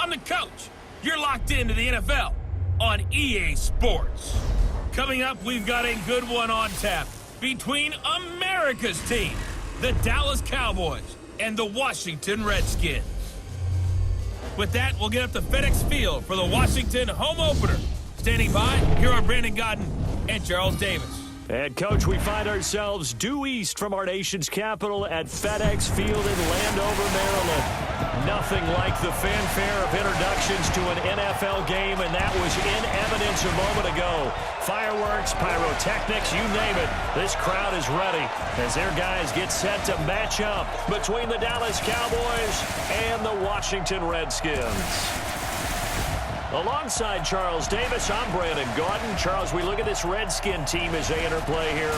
I'm the coach. You're locked into the NFL on EA Sports. Coming up, we've got a good one on tap between America's team, the Dallas Cowboys, and the Washington Redskins. With that, we'll get up to FedEx Field for the Washington home opener. Standing by, here are Brandon Godden and Charles Davis. And, Coach, we find ourselves due east from our nation's capital at FedEx Field in Landover, Maryland. Nothing like the fanfare of introductions to an NFL game, and that was in evidence a moment ago. Fireworks, pyrotechnics, you name it. This crowd is ready as their guys get set to match up between the Dallas Cowboys and the Washington Redskins. Alongside Charles Davis, I'm Brandon Gaudin. Charles, we look at this Redskin team as they interplay here.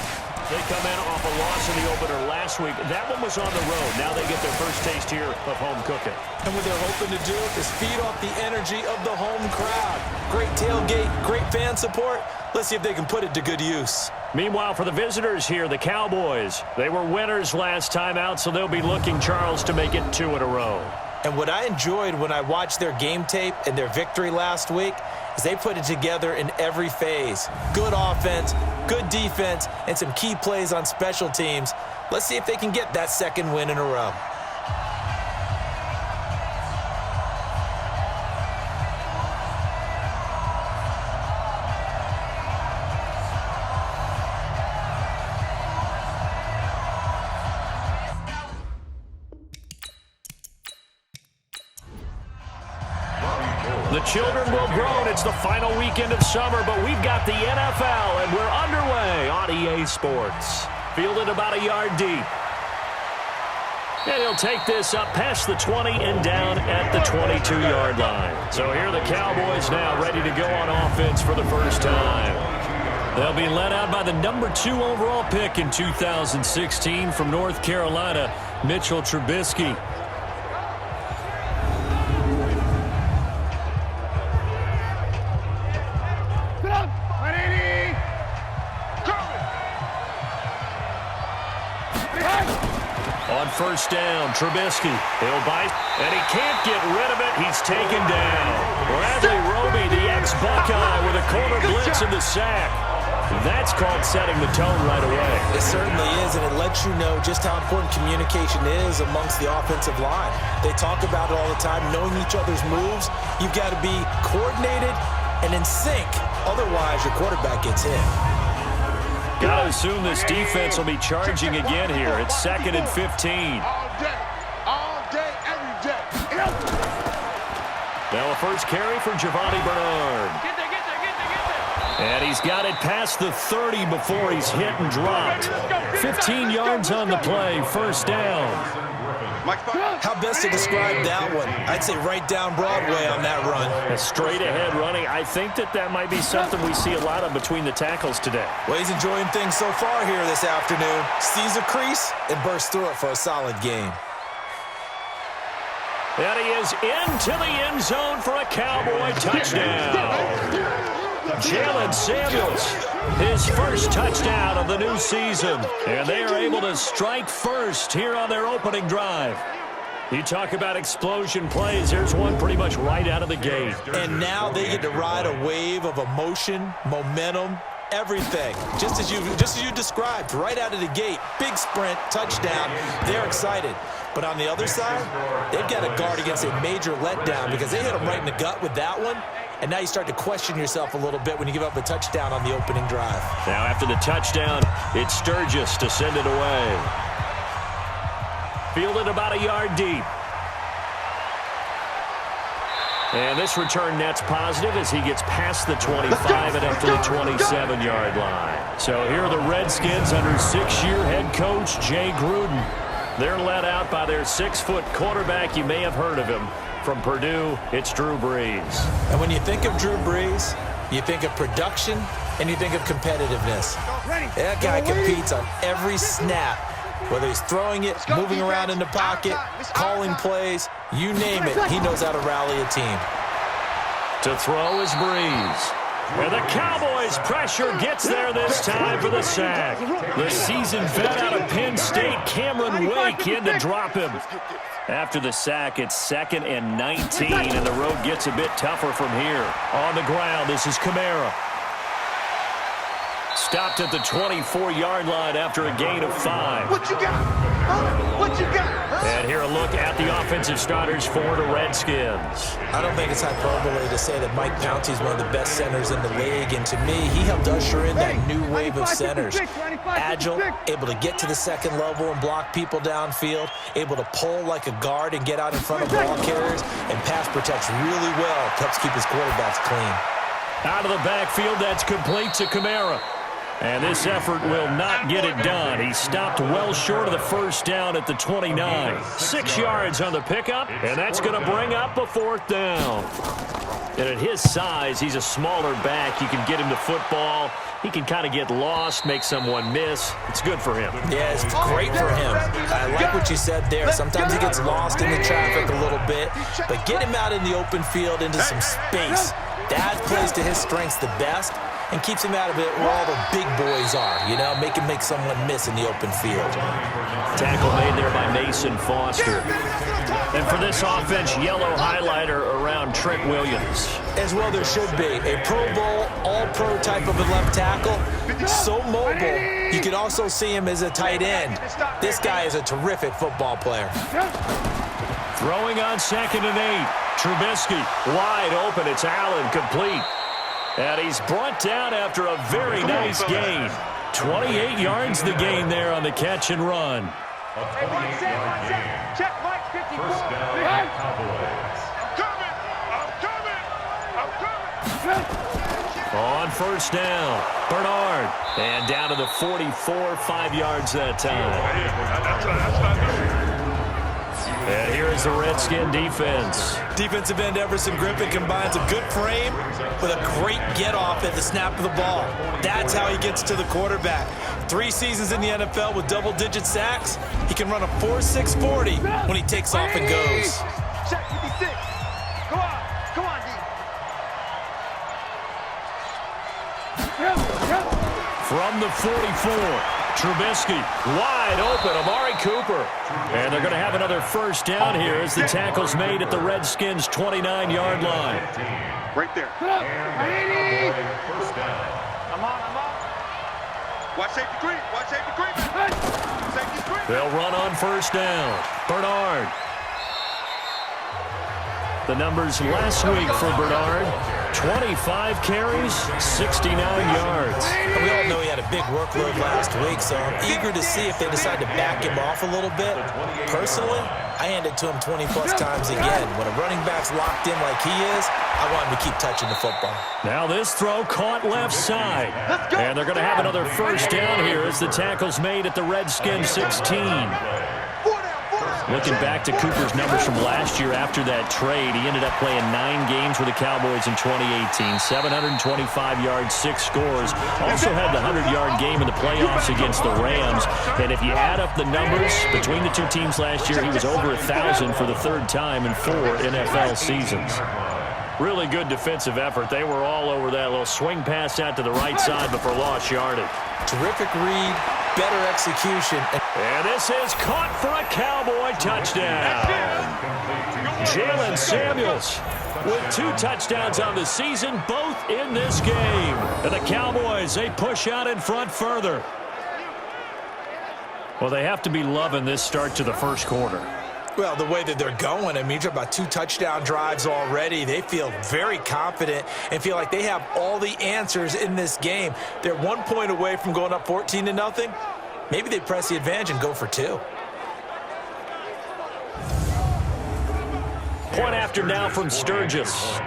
They come in off a loss in the opener last week. That one was on the road. Now they get their first taste here of home cooking. And what they're hoping to do is feed off the energy of the home crowd. Great tailgate, great fan support. Let's see if they can put it to good use. Meanwhile, for the visitors here, the Cowboys, they were winners last time out, so they'll be looking, Charles, to make it 2 in a row. And what I enjoyed when I watched their game tape and their victory last week is they put it together in every phase. Good offense, good defense, and some key plays on special teams. Let's see if they can get that second win in a row. The children will grow, and it's the final weekend of summer, but we've got the NFL, and we're underway on EA Sports. Fielded about a yard deep. And he'll take this up past the 20 and down at the 22-yard line. So here are the Cowboys now ready to go on offense for the first time. They'll be led out by the number 2 overall pick in 2016 from North Carolina, Mitchell Trubisky. On first down, Trubisky. He'll bite, and he can't get rid of it. He's taken down. Bradley Roby, the ex-Buckeye, with a corner blitz in the sack. That's called setting the tone right away. It certainly is, and it lets you know just how important communication is amongst the offensive line. They talk about it all the time, knowing each other's moves. You've got to be coordinated and in sync. Otherwise, your quarterback gets hit. Got to assume this defense will be charging again here. It's 2nd and 15. All day, every day. Now a first carry for Giovanni Bernard. Get there. And he's got it past the 30 before he's hit and dropped. 15 yards on the play, first down. How best to describe that one? I'd say right down Broadway on that run. A straight-ahead running. I think that might be something we see a lot of between the tackles today. Well, he's enjoying things so far here this afternoon. Sees a crease and bursts through it for a solid game. And he is into the end zone for a Cowboy touchdown. Jalen Samuels, his first touchdown of the new season. And they are able to strike first here on their opening drive. You talk about explosion plays. Here's one pretty much right out of the gate. And now they get to ride a wave of emotion, momentum, everything. Just as you described, right out of the gate. Big sprint, touchdown. They're excited. But on the other side, they've got to guard against a major letdown because they hit them right in the gut with that one. And now you start to question yourself a little bit when you give up a touchdown on the opening drive. Now after the touchdown, it's Sturgis to send it away. Fielded about a yard deep. And this return net's positive as he gets past the 25 and up to the 27-yard line. So here are the Redskins under 6-year head coach Jay Gruden. They're led out by their 6-foot quarterback. You may have heard of him. From Purdue, it's Drew Brees. And when you think of Drew Brees, you think of production and you think of competitiveness. That guy competes on every snap, whether he's throwing it, moving around in the pocket, calling plays, you name it, he knows how to rally a team. To throw is Brees. And the Cowboys pressure gets there this time for the sack. The seasoned vet out of Penn State, Cameron Wake, in to drop him. After the sack, it's 2nd and 19, and the road gets a bit tougher from here. On the ground, this is Kamara. Stopped at the 24-yard line after a gain of 5. What you got? Huh? What you got? Huh? And here a look at the offensive starters for the Redskins. I don't think it's hyperbole to say that Mike Pouncey is one of the best centers in the league, and to me, he helped usher in that new wave of centers. Agile, able to get to the second level and block people downfield, able to pull like a guard and get out in front of ball carriers, and pass protects really well, helps keep his quarterbacks clean. Out of the backfield, that's complete to Kamara. And this effort will not get it done. He stopped well short of the first down at the 29. 6 yards on the pickup, and that's going to bring up a 4th down. And at his size, he's a smaller back. You can get him the football. He can kind of get lost, make someone miss. It's good for him. Yeah, it's great for him. I like what you said there. Sometimes he gets lost in the traffic a little bit, but get him out in the open field into some space. That plays to his strengths the best and keeps him out of it where all the big boys are, you know, make someone miss in the open field. Tackle made there by Mason Foster. And for this offense, yellow highlighter around Trent Williams. As well there should be. A Pro Bowl, all-pro type of a left tackle. So mobile, you could also see him as a tight end. This guy is a terrific football player. Throwing on 2nd and 8. Trubisky wide open. It's Allen, complete. And he's brought down after a very nice gain. 28 yards the gain there on the catch and run. Hey, one second. Check Mike 54. First down, Cowboys. I'm coming. On first down, Bernard. And down to the 44, 5 yards that time. That's not good. And here is the Redskin defense. Defensive end Everson Griffin combines a good frame with a great get-off at the snap of the ball. That's how he gets to the quarterback. 3 seasons in the NFL with double-digit sacks. He can run a 4.6 40 when he takes off and goes. Check 56. Go on, D. From the 44, Trubisky wide open, Amari Cooper. And they're going to have another first down here as the tackle's made at the Redskins' 29-yard line. Right there. First down. I'm on. Watch safety green. Safety green. They'll run on first down. Bernard. The numbers last week for Bernard, 25 carries, 69 yards. We all know he had a big workload last week, so I'm eager to see if they decide to back him off a little bit. Personally, I hand it to him 20-plus times again. When a running back's locked in like he is, I want him to keep touching the football. Now this throw caught left side. And they're going to have another first down here as the tackle's made at the Redskins 16. Looking back to Cooper's numbers from last year after that trade, he ended up playing 9 games with the Cowboys in 2018, 725 yards, 6 scores. Also had the 100-yard game in the playoffs against the Rams. And if you add up the numbers between the two teams last year, he was over 1,000 for the 3rd time in 4 NFL seasons. Really good defensive effort. They were all over that little swing pass out to the right side, but for lost yardage. Terrific read, better execution. And this is caught for a Cowboy touchdown. Jalen Samuels with 2 touchdowns on the season, both in this game. And the Cowboys, they push out in front further. Well, they have to be loving this start to the first quarter. Well, the way that they're going, I mean, you're about 2 touchdown drives already. They feel very confident and feel like they have all the answers in this game. They're 1 point away from going up 14-0. Maybe they press the advantage and go for 2. Point after now from Sturgis.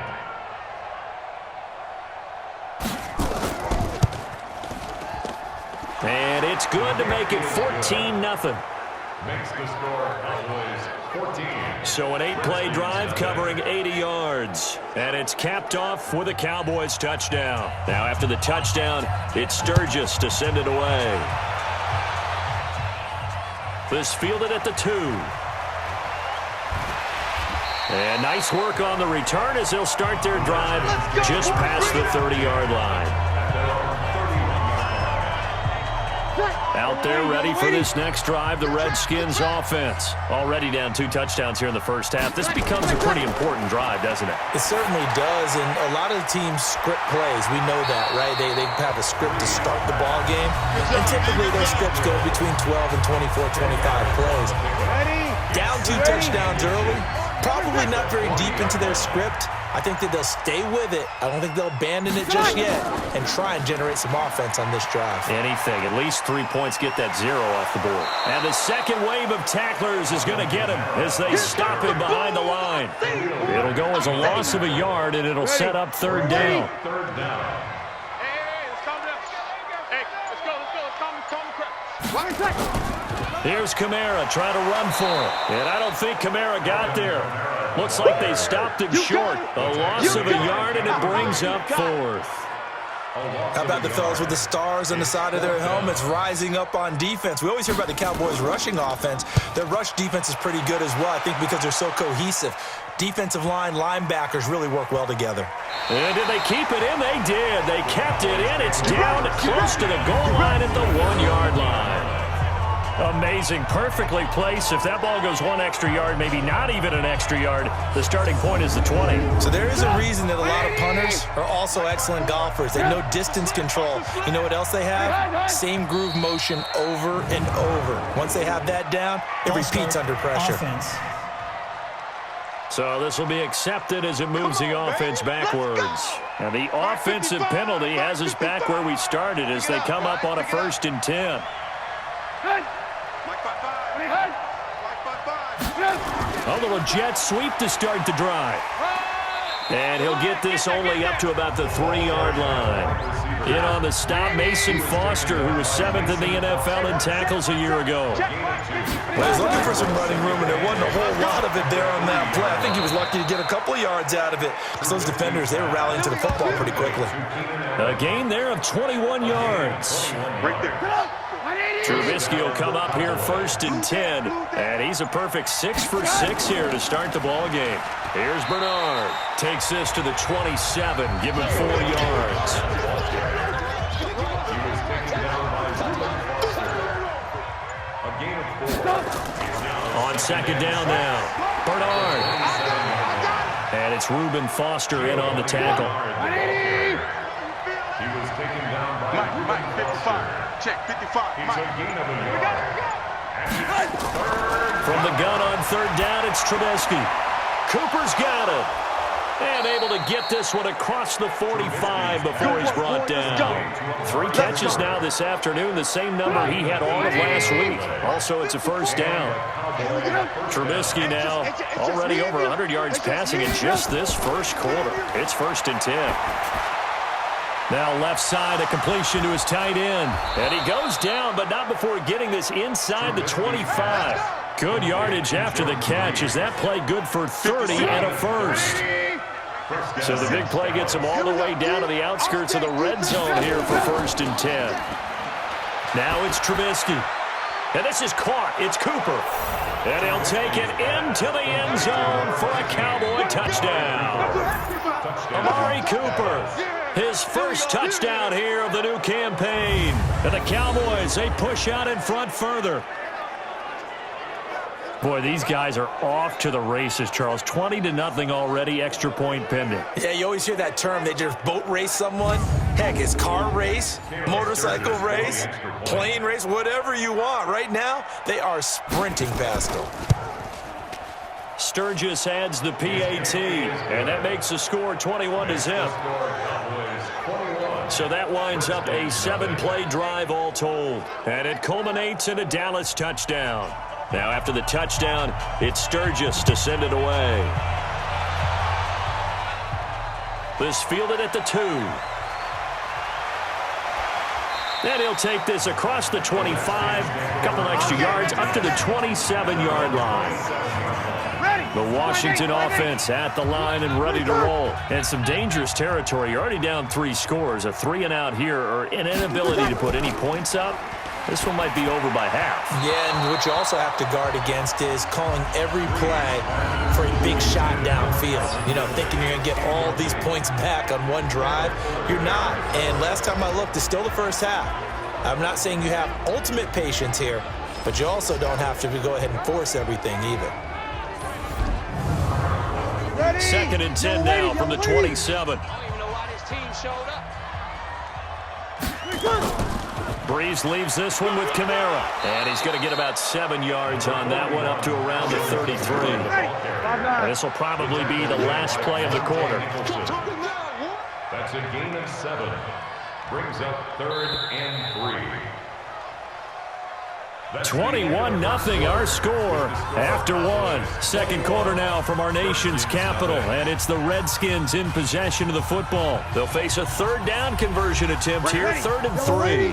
And it's good to make it 14-0. Makes the score Cowboys 14. So an 8-play drive covering 80 yards. And it's capped off with a Cowboys touchdown. Now after the touchdown, it's Sturgis to send it away. This fielded at the 2. And nice work on the return as they'll start their drive just past the 30-yard line. Out there ready for this next drive, the Redskins offense. Already down 2 touchdowns here in the first half. This becomes a pretty important drive, doesn't it? It certainly does, and a lot of the teams script plays. We know that, right? They have a script to start the ball game, and typically those scripts go between 12 and 24, 25 plays. Down 2 touchdowns early, probably not very deep into their script. I think that they'll stay with it. I don't think they'll abandon it just yet and try and generate some offense on this drive. Anything. At least 3 points get that 0 off the board. And the second wave of tacklers is going to get him as they stop him behind the line. It'll go as a loss of a yard, and it'll set up 3rd down. Third down. Hey, let's calm down. Hey, let's go. Calm down. Here's Kamara trying to run for it. And I don't think Kamara got there. Looks like they stopped him short. A loss of a yard, and it brings up 4th. How about the fellas with the stars on the side of their helmets rising up on defense? We always hear about the Cowboys' rushing offense. Their rush defense is pretty good as well, I think, because they're so cohesive. Defensive line, linebackers really work well together. And did they keep it in? They did. They kept it in. It's down close to the goal line at the 1-yard line. Amazing. Perfectly placed. If that ball goes 1 extra yard, maybe not even an extra yard, the starting point is the 20. So there is a reason that a lot of punters are also excellent golfers. They know distance control. You know what else they have? Same groove motion over and over. Once they have that down, it repeats under pressure. Offense. So this will be accepted as it moves the offense backwards. And the offensive penalty has us back where we started as they come up on a 1st and 10. A little jet sweep to start the drive. And he'll get this only up to about the 3-yard line. In on the stop, Mason Foster, who was 7th in the NFL in tackles a year ago. Well, he's looking for some running room, and there wasn't a whole lot of it there on that play. I think he was lucky to get a couple of yards out of it. Because those defenders, they were rallying to the football pretty quickly. A gain there of 21 yards. Right there. Trubisky will come up here 1st and 10, and he's a perfect 6 for 6 here to start the ball game. Here's Bernard. Takes this to the 27, give him 4 yards. On 2nd down now, Bernard. And it's Reuben Foster in on the tackle. He was taken down by Mike, 55. Check, 55. He's a gain of a yard. From the gun on 3rd down, it's Trubisky. Cooper's got it. And able to get this one across the 45 before he's brought down. 3 catches now this afternoon, the same number he had all of last week. Also, it's a 1st down. Trubisky now already over 100 yards passing in just this 1st quarter. It's 1st and 10. Now left side, a completion to his tight end. And he goes down, but not before getting this inside the 25. Good yardage after the catch. Is that play good for 30 and a 1st? So the big play gets him all the way down to the outskirts of the red zone here for 1st and 10. Now it's Trubisky. And this is caught. It's Cooper. And he'll take it into the end zone for a Cowboy touchdown. Amari Cooper, his 1st touchdown here of the new campaign. And the Cowboys, they push out in front further. Boy, these guys are off to the races, Charles. 20-0 already, extra point pending. Yeah, you always hear that term. They just boat race someone. Heck, it's car race, motorcycle race, plane race, whatever you want. Right now, they are sprinting past them. Sturgis adds the PAT, and that makes the score 21-0. So that winds up a 7-play drive all told. And it culminates in a Dallas touchdown. Now after the touchdown, it's Sturgis to send it away. This fielded at the 2. And he'll take this across the 25, a couple extra yards, up to the 27-yard line. The Washington offense at the line and ready to roll. And some dangerous territory. You're already down 3 scores. A 3-and-out here or an inability to put any points up. This one might be over by half. Yeah, and what you also have to guard against is calling every play for a big shot downfield. You know, thinking you're going to get all these points back on one drive. You're not. And last time I looked, it's still the first half. I'm not saying you have ultimate patience here, but you also don't have to go ahead and force everything either. Second and 10 now from the 27. I don't even know why this team showed up. Breeze leaves this one with Kamara. And he's going to get about 7 yards on that one, up to around the 33. And this will probably be the last play of the quarter. That's a gain of 7. Brings up 3rd and 3. 21-0 our score after one. Second quarter now from our nation's capital, and it's the Redskins in possession of the football. They'll face a third down conversion attempt here, 3rd and 3.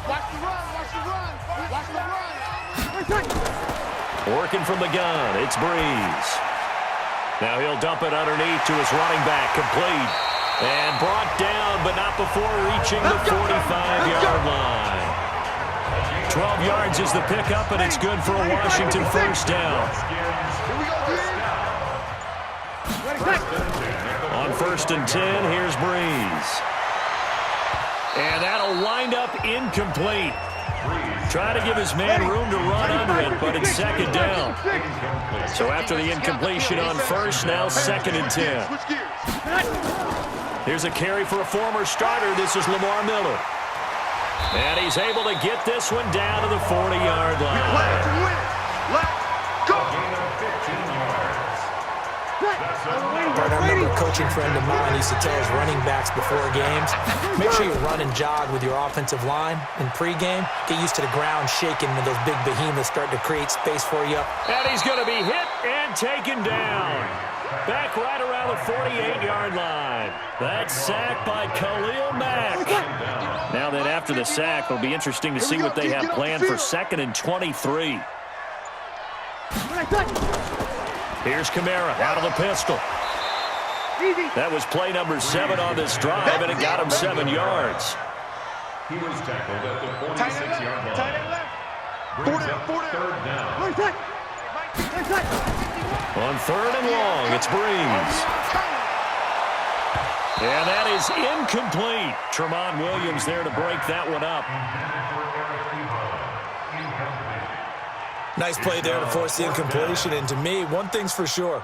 Watch the run, watch the run, watch the run. Working from the gun, it's Breeze. Now he'll dump it underneath to his running back, complete. And brought down, but not before reaching the 45-yard line. 12 yards is the pickup, and it's good for a Washington first down. On 1st and 10, here's Breeze. And that'll wind up incomplete. Trying to give his man room to run under it, but it's 2nd down. So after the incompletion on 1st, now 2nd and 10. Here's a carry for a former starter. This is Lamar Miller. And he's able to get this one down to the 40-yard line. But I remember a coaching friend of mine used to tell his running backs before games, make sure you run and jog with your offensive line in pregame. Get used to the ground shaking when those big behemoths start to create space for you. And he's going to be hit and taken down. Back right around the 48-yard line. That sack by Khalil Mack. Now then, after the sack, it'll be interesting to see what they have planned for 2nd and 23. Here's Kamara out of the pistol. That was play number 7 on this drive, and it got him 7 yards. He was tackled at the 46-yard line. Brings up 3rd down. On 3rd and long, it's Breeze. And that is incomplete. Tremont Williams there to break that one up. Nice play there to force the incompletion. And to me, one thing's for sure.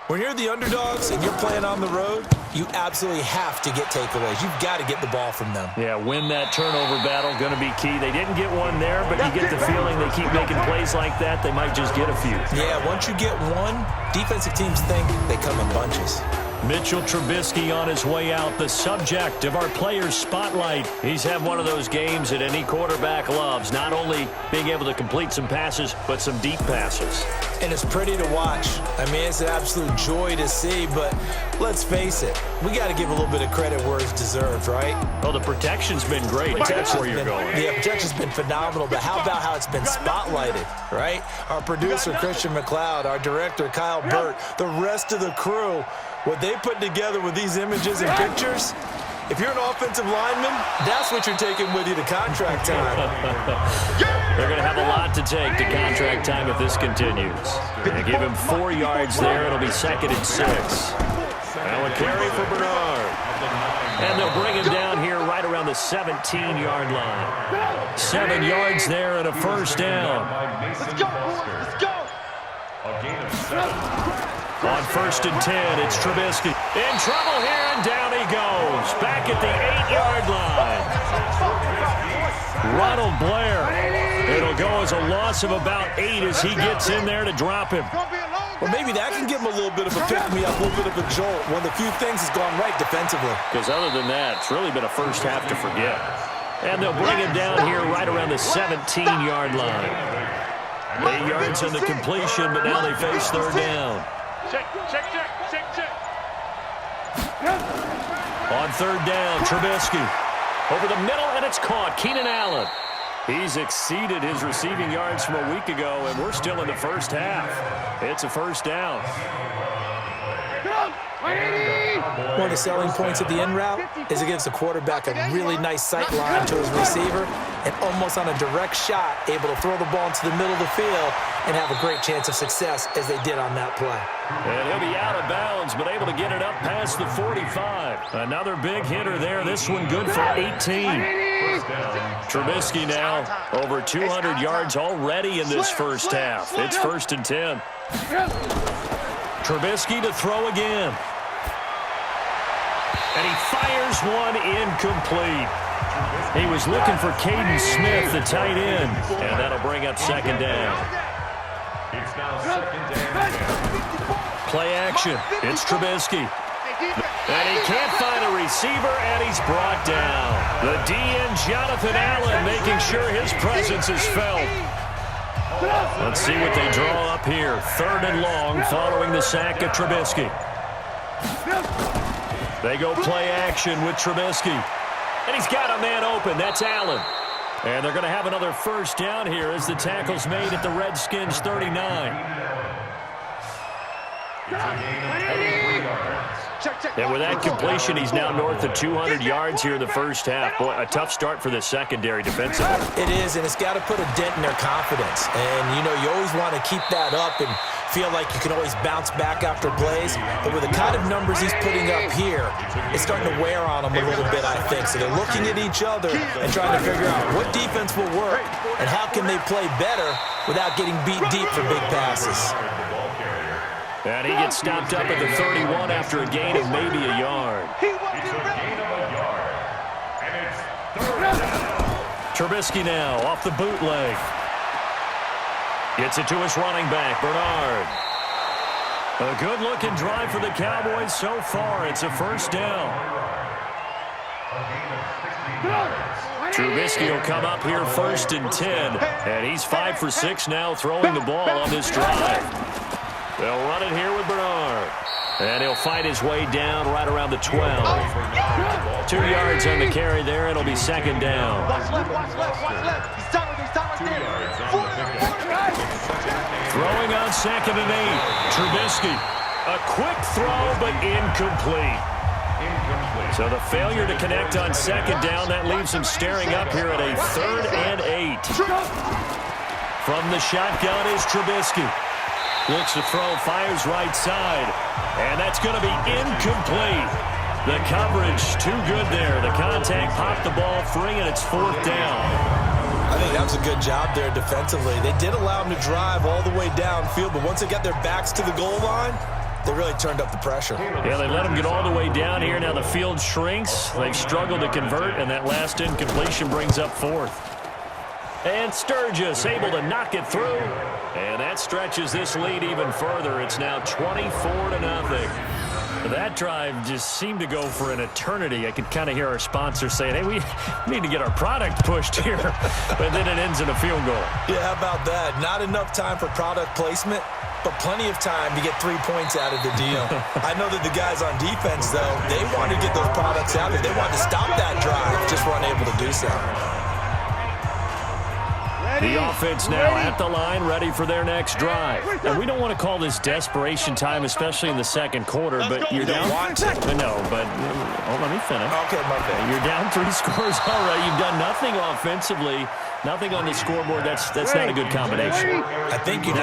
When you're the underdogs and you're playing on the road, you absolutely have to get takeaways. You've got to get the ball from them. Yeah, win that turnover battle, going to be key. They didn't get one there, but you get the feeling they keep making plays like that, they might just get a few. Yeah, once you get one, defensive teams think they come in bunches. Mitchell Trubisky on his way out, the subject of our players' spotlight. He's had one of those games that any quarterback loves, not only being able to complete some passes, but some deep passes. And it's pretty to watch. I mean, it's an absolute joy to see, but let's face it, we got to give a little bit of credit where it's deserved, right? Well, the protection's been great. That's where you're going. Yeah, protection's been phenomenal, but how about how it's been spotlighted, right? Our producer, Christian McLeod, our director, Kyle Burt, the rest of the crew, what they put together with these images and pictures, if you're an offensive lineman, that's what you're taking with you to contract time. They're going to have a lot to take to contract time if this continues. They give him 4 yards there. It'll be 2nd and 6. Now a carry for Bernard. And they'll bring him down here right around the 17-yard line. 7 yards there and a first down. Let's go, boys. Let's go. A gain of 7. On 1st and 10, it's Trubisky. In trouble here, and down he goes. Back at the 8-yard line. Ronald Blair. It'll go as a loss of about 8 as he gets in there to drop him. Well, maybe that can give him a little bit of a pick-me-up, a little bit of a jolt. One of the few things has gone right defensively. Because other than that, it's really been a first half to forget. And they'll bring him down here right around the 17-yard line. 8 yards on the completion, but now they face 3rd down. Check. On 3rd down, Trubisky. Over the middle, and it's caught. Keenan Allen. He's exceeded his receiving yards from a week ago, and we're still in the first half. It's a first down. One of the selling points of the in route is it gives the quarterback a really nice sight line to his receiver and almost on a direct shot able to throw the ball into the middle of the field and have a great chance of success as they did on that play. And he'll be out of bounds, but able to get it up past the 45. Another big hitter there. This one good for 18. Trubisky now over 200 yards already in this first half. It's 1st and 10. Trubisky to throw again. And he fires one incomplete. He was looking for Caden Smith, the tight end, and that'll bring up 2nd down. It's now 2nd down. Play action. It's Trubisky. And he can't find a receiver, and he's brought down. The DN, Jonathan Allen, making sure his presence is felt. Let's see what they draw up here. 3rd and long following the sack of Trubisky. They go play action with Trubisky. And he's got a man open. That's Allen. And they're going to have another 1st down here as the tackle's made at the Redskins 39. And with that completion, he's now north of 200 yards here in the first half. Boy, a tough start for the secondary defensively. It is, and it's got to put a dent in their confidence. And, you know, you always want to keep that up and feel like you can always bounce back after plays. But with the kind of numbers he's putting up here, it's starting to wear on them a little bit, I think. So they're looking at each other and trying to figure out what defense will work and how can they play better without getting beat deep for big passes. And he gets stopped up at the 31 after a gain of maybe a yard. It's a gain of a yard. And it's 3rd down. Trubisky now off the bootleg. Gets it to his running back, Bernard. A good-looking drive for the Cowboys so far. It's a 1st down. Trubisky will come up here 1st and 10. And he's 5 for 6 now throwing the ball on this drive. They'll run it here with Bernard. And he'll fight his way down right around the 12. 2 yards on the carry there. It'll be 2nd down. Watch left. He's done right there. Throwing on 2nd and 8. Trubisky. A quick throw, but incomplete. So the failure to connect on 2nd down, that leaves him staring up here at a 3rd and 8. From the shotgun is Trubisky. Looks to throw, fires right side. And that's going to be incomplete. The coverage too good there. The contact popped the ball free, and it's 4th down. I think that was a good job there defensively. They did allow them to drive all the way downfield, but once they got their backs to the goal line, they really turned up the pressure. Yeah, they let them get all the way down here. Now the field shrinks. They've struggled to convert, and that last incompletion brings up 4th. And Sturgis able to knock it through. And that stretches this lead even further. It's now 24-0. That drive just seemed to go for an eternity. I could kind of hear our sponsor saying, hey, we need to get our product pushed here. But then it ends in a field goal. Yeah, how about that? Not enough time for product placement, but plenty of time to get 3 points out of the deal. I know that the guys on defense, though, they wanted to get those products out there. They wanted to stop that drive, just weren't able to do so. The offense now at the line, ready for their next drive. And we don't want to call this desperation time, especially in the 2nd quarter, but you're down. No, but let me finish. Okay, my bad. You're down 3 scores already. You've done nothing offensively, nothing on the scoreboard. That's not a good combination. I think you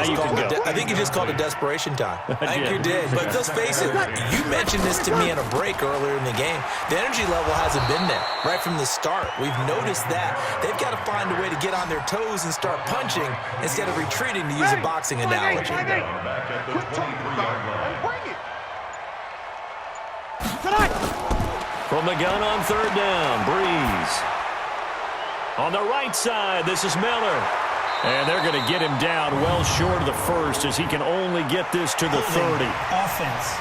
just called it desperation time. I think you did. But let's face it, you mentioned this to me in a break earlier in the game. The energy level hasn't been there right from the start. We've noticed that. They've got to find a way to get on their toes and start punching instead of retreating, to use a boxing analogy. From the gun on 3rd down, Breeze. On the right side, this is Miller. And they're going to get him down well short of the 1st as he can only get this to the 30. Offense.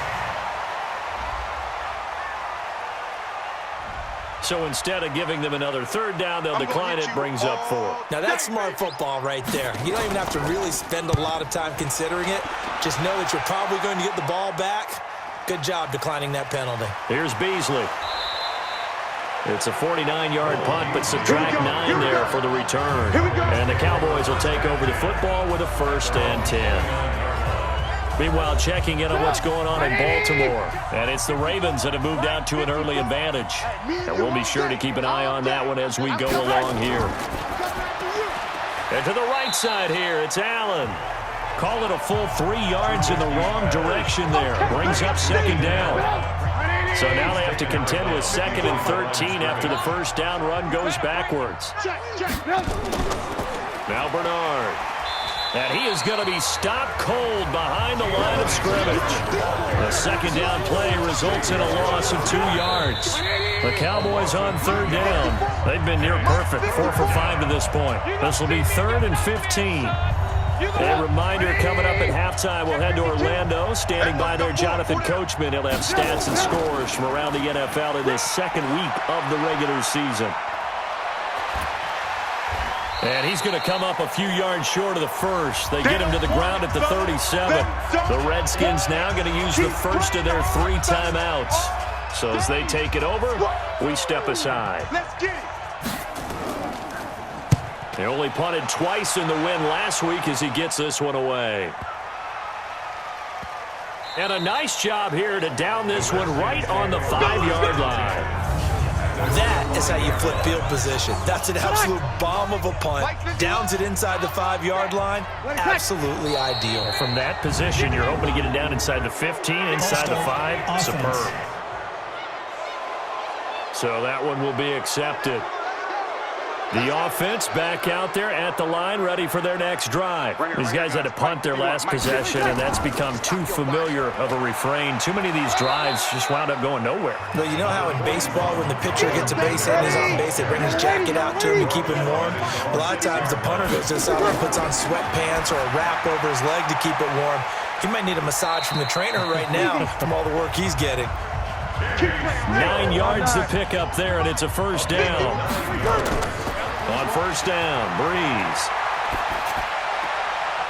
So instead of giving them another 3rd down, they'll decline it, brings up 4. Now that's smart football right there. You don't even have to really spend a lot of time considering it. Just know that you're probably going to get the ball back. Good job declining that penalty. Here's Beasley. It's a 49-yard punt, but subtract 9 there for the return. And the Cowboys will take over the football with a 1st and 10. Meanwhile, checking in on what's going on in Baltimore. And it's the Ravens that have moved out to an early advantage. And we'll be sure to keep an eye on that one as we go along here. And to the right side here, it's Allen. Call it a full 3 yards in the wrong direction there. Brings up second down. So now they have to contend with 2nd and 13 after the first down run goes backwards. Now Bernard. And he is going to be stopped cold behind the line of scrimmage. The second down play results in a loss of 2 yards. The Cowboys on 3rd down. They've been near perfect, 4 for 5 to this point. This will be 3rd and 15. A reminder, coming up at halftime, we'll head to Orlando. Standing by there, Jonathan Coachman. He'll have stats and scores from around the NFL in this second week of the regular season. And he's going to come up a few yards short of the first. They get him to the ground at the 37. The Redskins now going to use the first of their 3 timeouts. So as they take it over, we step aside. They only punted twice in the win last week as he gets this one away. And a nice job here to down this one right on the 5-yard line. That is how you flip field position. That's an absolute bomb of a punt. Downs it inside the 5-yard line. Absolutely ideal. From that position, you're hoping to get it down inside the 15, inside the 5. Superb. So that one will be accepted. The offense back out there at the line, ready for their next drive. These guys had to punt their last possession, and that's become too familiar of a refrain. Too many of these drives just wound up going nowhere. Well, you know how in baseball, when the pitcher gets a base hit and is on base, they bring his jacket out to him to keep him warm? A lot of times the punter goes to the sideline and puts on sweatpants or a wrap over his leg to keep it warm. He might need a massage from the trainer right now from all the work he's getting. 9 yards to pick up there, and it's a first down. On first down, Breeze.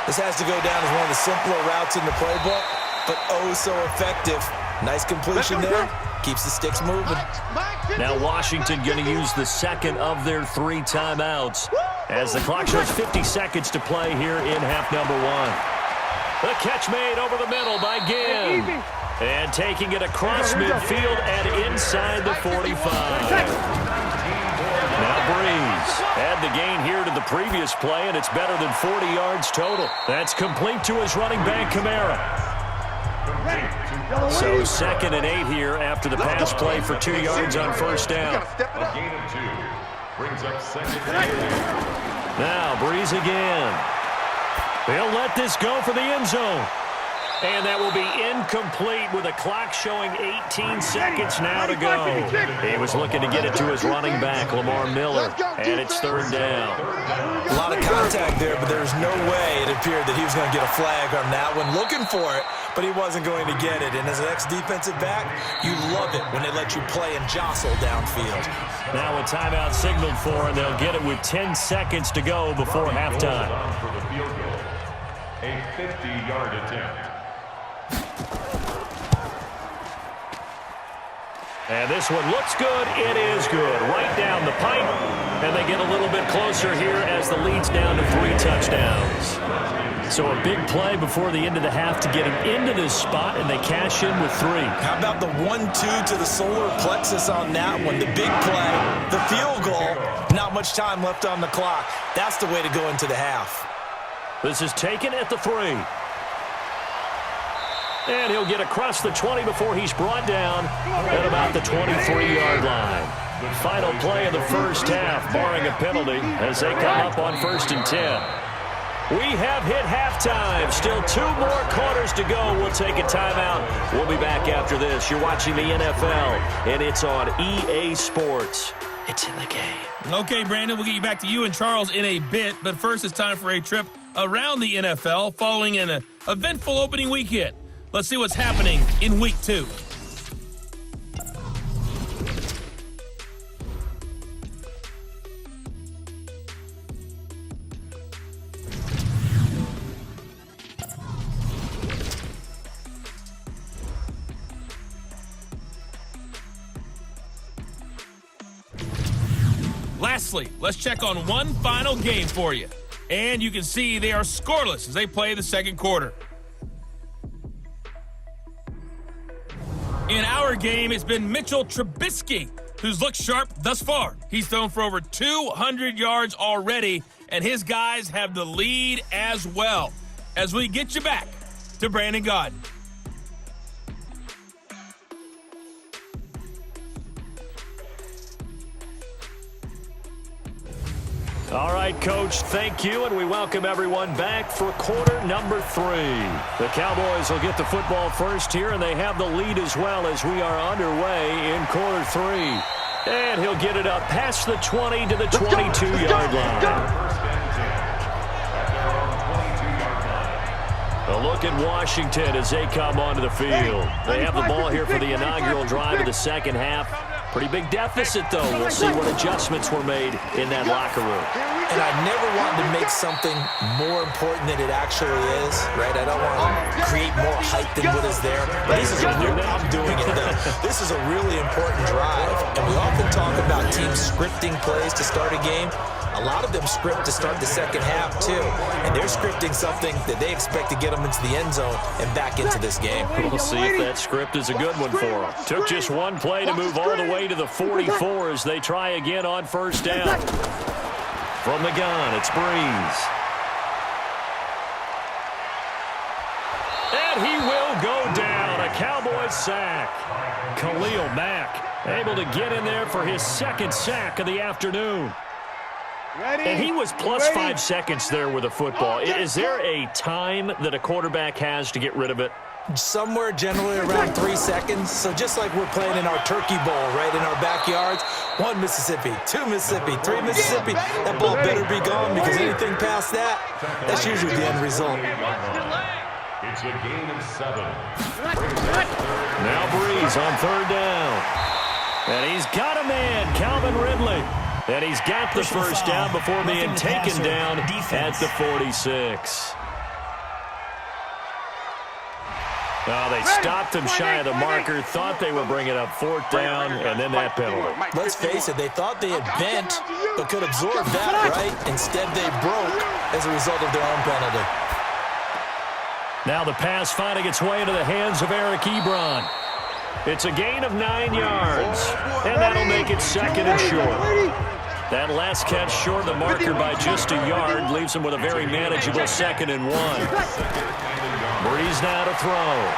This has to go down as one of the simpler routes in the playbook, but oh so effective. Nice completion there. Keeps the sticks moving. Now Washington going to use the second of their 3 timeouts as the clock shows 50 seconds to play here in half number 1. The catch made over the middle by Ginn. And taking it across midfield and inside the 45. Now Breeze had the gain here to the previous play, and it's better than 40 yards total. That's complete to his running back, Kamara. So 2nd and 8 here after the pass play for 2 yards on first down. A gain of 2. Brings up 2nd and 8. Now Breeze again. They'll let this go for the end zone. And that will be incomplete with a clock showing 18 seconds now to go. He was looking to get it to his running back, Lamar Miller, and it's 3rd down. A lot of contact there, but there's no way it appeared that he was going to get a flag on that one. Looking for it, but he wasn't going to get it. And as an ex-defensive back, you love it when they let you play and jostle downfield. Now a timeout signaled for, and they'll get it with 10 seconds to go before halftime. For the field goal. A 50-yard attempt. And this one looks good. It is good. Right down the pipe. And they get a little bit closer here as the lead's down to 3 touchdowns. So a big play before the end of the half to get him into this spot, and they cash in with 3. How about the 1-2 to the solar plexus on that one? The big play, the field goal, not much time left on the clock. That's the way to go into the half. This is taken at the 3. And he'll get across the 20 before he's brought down at about the 23-yard line. Final play of the first half, barring a penalty, as they come up on 1st and 10. We have hit halftime. Still 2 more quarters to go. We'll take a timeout. We'll be back after this. You're watching the NFL, and it's on EA Sports. It's in the game. Okay, Brandon, we'll get you back to you and Charles in a bit. But first, it's time for a trip around the NFL following an eventful opening weekend. Let's see what's happening in Week 2. Lastly, let's check on one final game for you. And you can see they are scoreless as they play the second quarter. In our game, it's been Mitchell Trubisky who's looked sharp thus far. He's thrown for over 200 yards already, and his guys have the lead as well. As we get you back to Brandon Gaudin. All right, Coach, thank you, and we welcome everyone back for quarter number 3. The Cowboys will get the football first here, and they have the lead as well as we are underway in quarter 3. And he'll get it up past the 20 to the 22-yard line. A look at Washington as they come onto the field. They have the ball here for the inaugural drive of the second half. Pretty big deficit, though. We'll see what adjustments were made in that locker room. And I never wanted to make something more important than it actually is, right? I don't want to create more hype than what is there. But this is a real, I'm doing it, though. This is a really important drive. And we often talk about teams scripting plays to start a game. A lot of them script to start the second half, too. And they're scripting something that they expect to get them into the end zone and back into this game. We'll see if that script is a good one for them. Took just one play to move all the way to the 44 as they try again on first down. From the gun, it's Breeze. And he will go down. A Cowboys sack. Khalil Mack able to get in there for his second sack of the afternoon. And he was plus 5 seconds there with a football. Is there a time that a quarterback has to get rid of it? Somewhere generally around 3 seconds. So just like we're playing in our turkey bowl, right, in our backyards, 1 Mississippi, 2 Mississippi, 3 Mississippi, that ball better be gone because anything past that, that's usually the end result. It's a gain of 7. Now Breeze on third down. And he's got a man, Calvin Ridley. And he's got the first down before being taken down at the 46. Oh, they stopped him shy of the marker, thought they were bringing up 4th down, and then that penalty. Let's face it, they thought they had bent but could absorb that, right? Instead, they broke as a result of their own penalty. Now the pass finding its way into the hands of Eric Ebron. It's a gain of 9 yards, and that'll make it second and short. That last catch short of the marker by just a yard leaves him with a very manageable 2nd and 1. Breeze now to throw.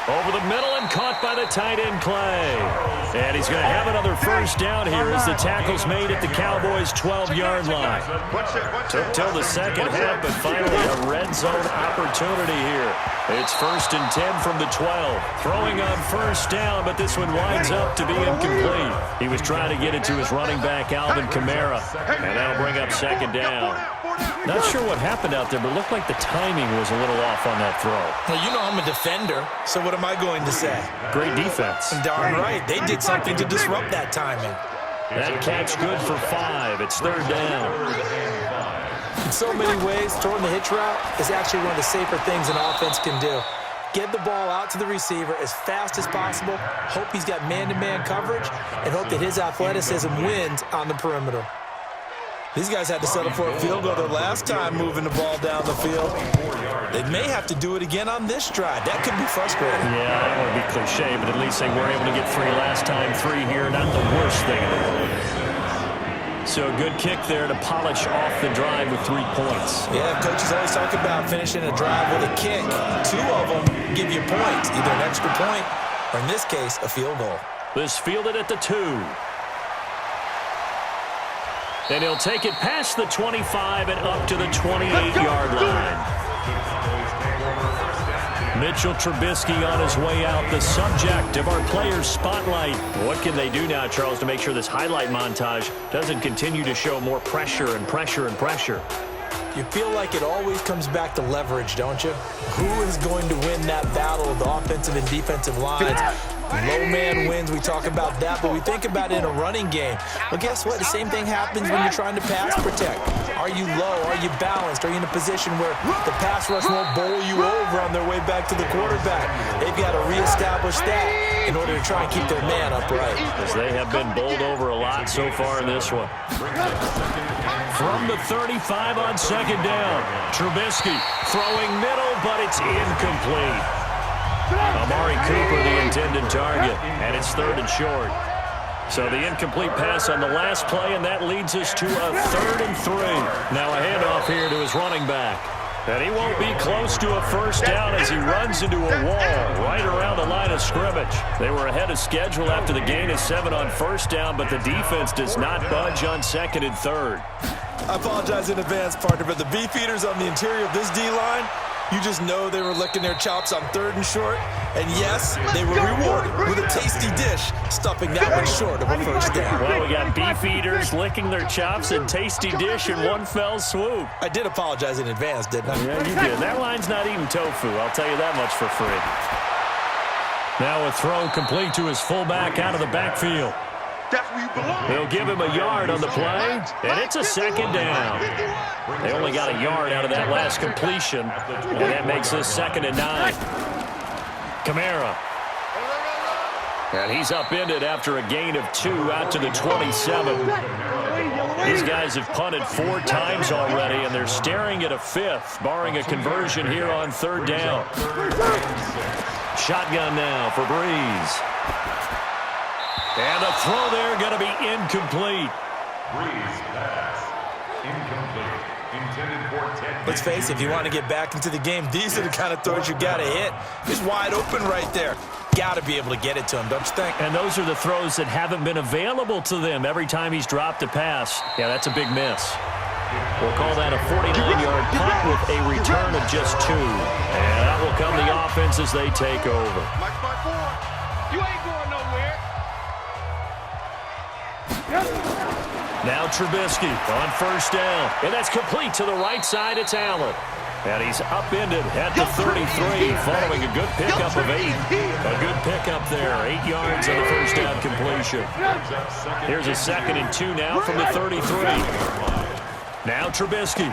Over the middle and caught by the tight end Clay. And he's going to have another first down here as the tackle's made at the Cowboys' 12-yard line. Took till the second half, but finally a red zone opportunity here. It's 1st and 10 from the 12. Throwing on first down, but this one winds up to be incomplete. He was trying to get it to his running back, Alvin Kamara, and that'll bring up 2nd down. Not sure what happened out there, but it looked like the timing was a little off on that throw. Well, you know I'm a defender, so what am I going to say? Great defense. Darn right. They did something to disrupt that timing. That catch good for 5. It's 3rd down. In so many ways, throwing the hitch route is actually one of the safer things an offense can do. Get the ball out to the receiver as fast as possible, hope he's got man-to-man coverage, and hope that his athleticism wins on the perimeter. These guys had to settle for a field goal their last time moving the ball down the field. They may have to do it again on this drive. That could be frustrating. Yeah, I don't want to be cliche, but at least they were able to get 3 last time. 3 here, not the worst thing in the world. So a good kick there to polish off the drive with 3 points. Yeah, coaches always talk about finishing a drive with a kick. 2 of them give you points, either an extra point or, in this case, a field goal. This fielded at the 2. And he'll take it past the 25 and up to the 28-yard line. Mitchell Trubisky on his way out, the subject of our players' spotlight. What can they do now, Charles, to make sure this highlight montage doesn't continue to show more pressure and pressure and pressure? You feel like it always comes back to leverage, don't you? Who is going to win that battle of the offensive and defensive lines? Low man wins, we talk about that, but we think about it in a running game. Well, guess what? The same thing happens when you're trying to pass protect. Are you low? Are you balanced? Are you in a position where the pass rush won't bowl you over on their way back to the quarterback? They've got to reestablish that in order to try and keep their man upright. As they have been bowled over a lot so far in this one. From the 35 on 2nd down, Trubisky throwing middle, but it's incomplete. Amari Cooper, the intended target, and it's 3rd and short. So the incomplete pass on the last play, and that leads us to a 3rd and 3. Now a handoff here to his running back. And he won't be close to a first down as he runs into a wall right around the line of scrimmage. They were ahead of schedule after the gain of 7 on first down, but the defense does not budge on 2nd and 3rd. I apologize in advance, partner, but the beefeaters on the interior of this D-line, you just know they were licking their chops on 3rd and short. And yes, they were rewarded with a tasty dish, stuffing that one short of a first down. Well, we got beef eaters licking their chops and tasty dish in one fell swoop. I did apologize in advance, didn't I? Yeah, you did. That line's not eating tofu, I'll tell you that much for free. Now a throw complete to his fullback out of the backfield. That's where you belong. They'll give him a yard on the play, and it's a 2nd down. They only got a yard out of that last completion, and that makes this 2nd and 9. Kamara. And he's upended after a gain of 2 out to the 27. These guys have punted 4 times already, and they're staring at a 5th, barring a conversion here on 3rd down. Shotgun now for Breeze. And the throw there going to be incomplete. Breeze pass. Incomplete. Intended for 10. Let's face it, if you want to get back into the game, these are the kind of throws you got to hit. He's wide open right there. Got to be able to get it to him, don't you think? And those are the throws that haven't been available to them every time he's dropped a pass. Yeah, that's a big miss. We'll call that a 49-yard punt with a return of just 2. And that will come the offense as they take over. Mike by 4. You ain't going nowhere. Now Trubisky on first down. And that's complete to the right side. It's Allen. And he's upended at the 33 following a good pickup of 8. A good pickup there. 8 yards on the first down completion. Here's a 2nd and 2 now from the 33. Now Trubisky.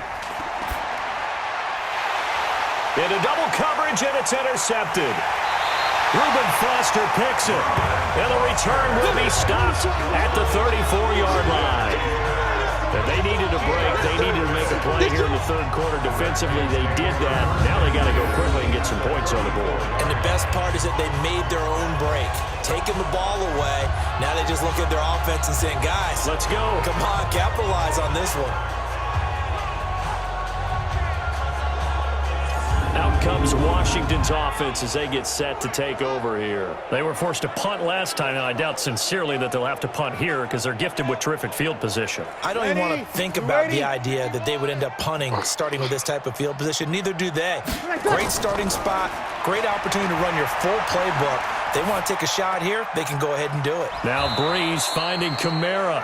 Into double coverage, and it's intercepted. Reuben Foster picks it. And the return will be stopped at the 34-yard line. And they needed a break. They needed to make a play here in the 3rd quarter. Defensively, they did that. Now they got to go quickly and get some points on the board. And the best part is that they made their own break. Taking the ball away. Now they just look at their offense and saying, guys, let's go. Come on, capitalize on this one. Out comes Washington's offense as they get set to take over here. They were forced to punt last time, and I doubt sincerely that they'll have to punt here because they're gifted with terrific field position. I don't even want to think about the idea that they would end up punting starting with this type of field position. Neither do they. Great starting spot, great opportunity to run your full playbook. They want to take a shot here, they can go ahead and do it. Now Breeze finding Kamara.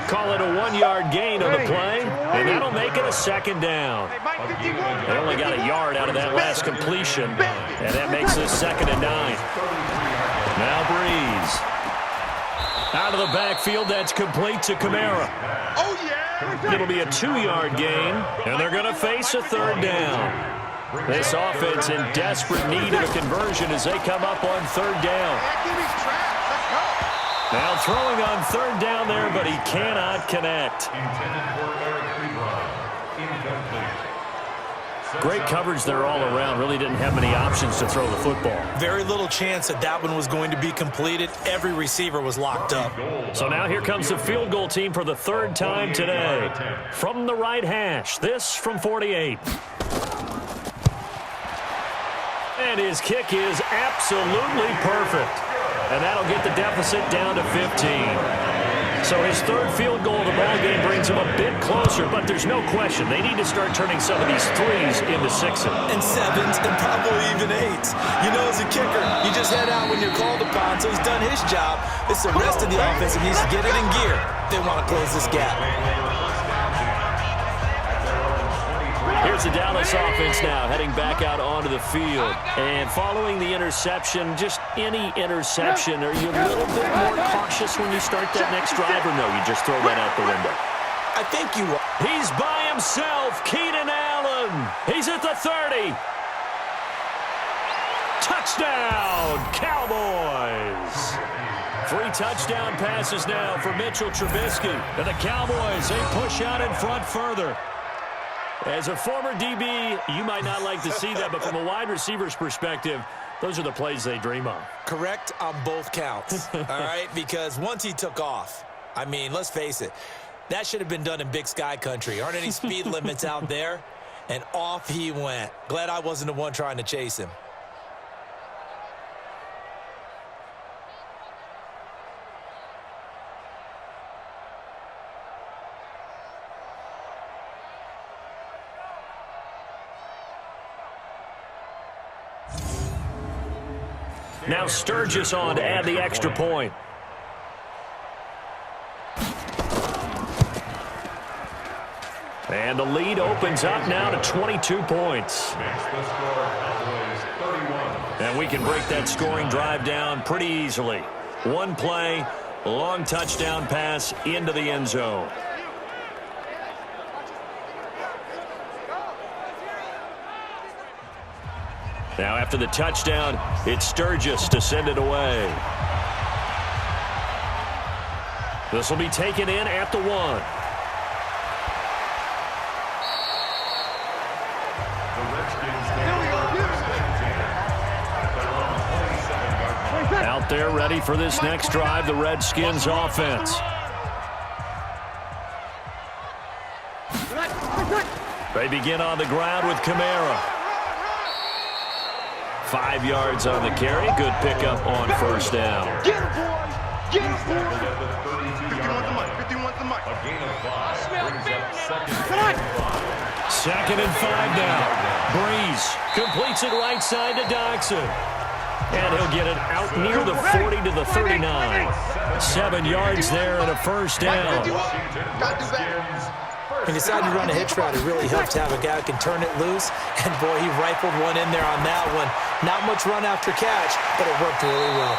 Call it a 1-yard gain on the play, and that'll make it a 2nd down. They only got a yard out of that last completion, and that makes this 2nd and 9. Now Breeze. Out of the backfield, that's complete to Kamara. Oh, yeah. It'll be a 2-yard gain, and they're going to face a 3rd down. This offense in desperate need of a conversion as they come up on 3rd down. Now throwing on 3rd down there, but he cannot connect. Great coverage there all around. Really didn't have many options to throw the football. Very little chance that one was going to be completed. Every receiver was locked up. So now here comes the field goal team for the 3rd time today. From the right hash, this from 48. And his kick is absolutely perfect. And that'll get the deficit down to 15. So his 3rd field goal of the ball game brings him a bit closer, but there's no question they need to start turning some of these 3s into 6s. And 7s and probably even 8s. You know, as a kicker, you just head out when you're called upon, so he's done his job. It's the rest of the offense that needs to get it in gear. They want to close this gap. Here's the Dallas offense now heading back out onto the field. And following the interception, just any interception, are you a little bit more cautious when you start that next drive, or no, you just throw that out the window? I think you are. He's by himself, Keenan Allen. He's at the 30. Touchdown, Cowboys. 3 touchdown passes now for Mitchell Trubisky. And the Cowboys, they push out in front further. As a former DB, you might not like to see that, but from a wide receiver's perspective, Those are the plays they dream of. Correct on both counts, all right? Because once he took off, I mean, let's face it, that should have been done in Big Sky country. Aren't any speed limits out there? And off he went. Glad I wasn't the one trying to chase him. Now Sturgis on to add the extra point. And the lead opens up now to 22 points. And we can break that scoring drive down pretty easily. One play, long touchdown pass into the end zone. Now after the touchdown, it's Sturgis to send it away. This will be taken in at the 1. Out there ready for this next drive, the Redskins offense. They begin on the ground with Kamara. 5 yards on the carry. Good pickup on first down. Get him, boys! Get him, boys! 51 the mic. A gain of 5 brings up Second and 5 now. Breeze completes it right side to Doxson. And he'll get it out near the 40 to the 39. 7 yards there and a first down. He decided to run a hitch route. It really helps to have a guy who can turn it loose. And, boy, he rifled one in there on that one. Not much run after catch, but it worked really well.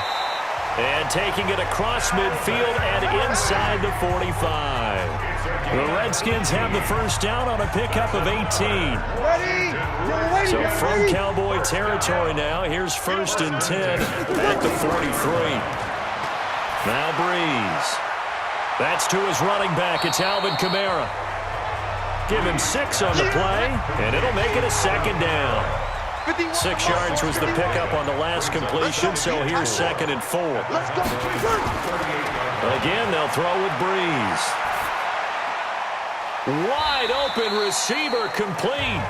And taking it across midfield and inside the 45. The Redskins have the first down on a pickup of 18. So from Cowboy territory now, here's 1st and 10 at the 43. Now Breeze. That's to his running back. It's Alvin Kamara. Give him 6 on the play, and it'll make it a second down. 6 yards was the pickup on the last completion, so here's 2nd and 4. Again, they'll throw with Breeze. Wide open receiver complete.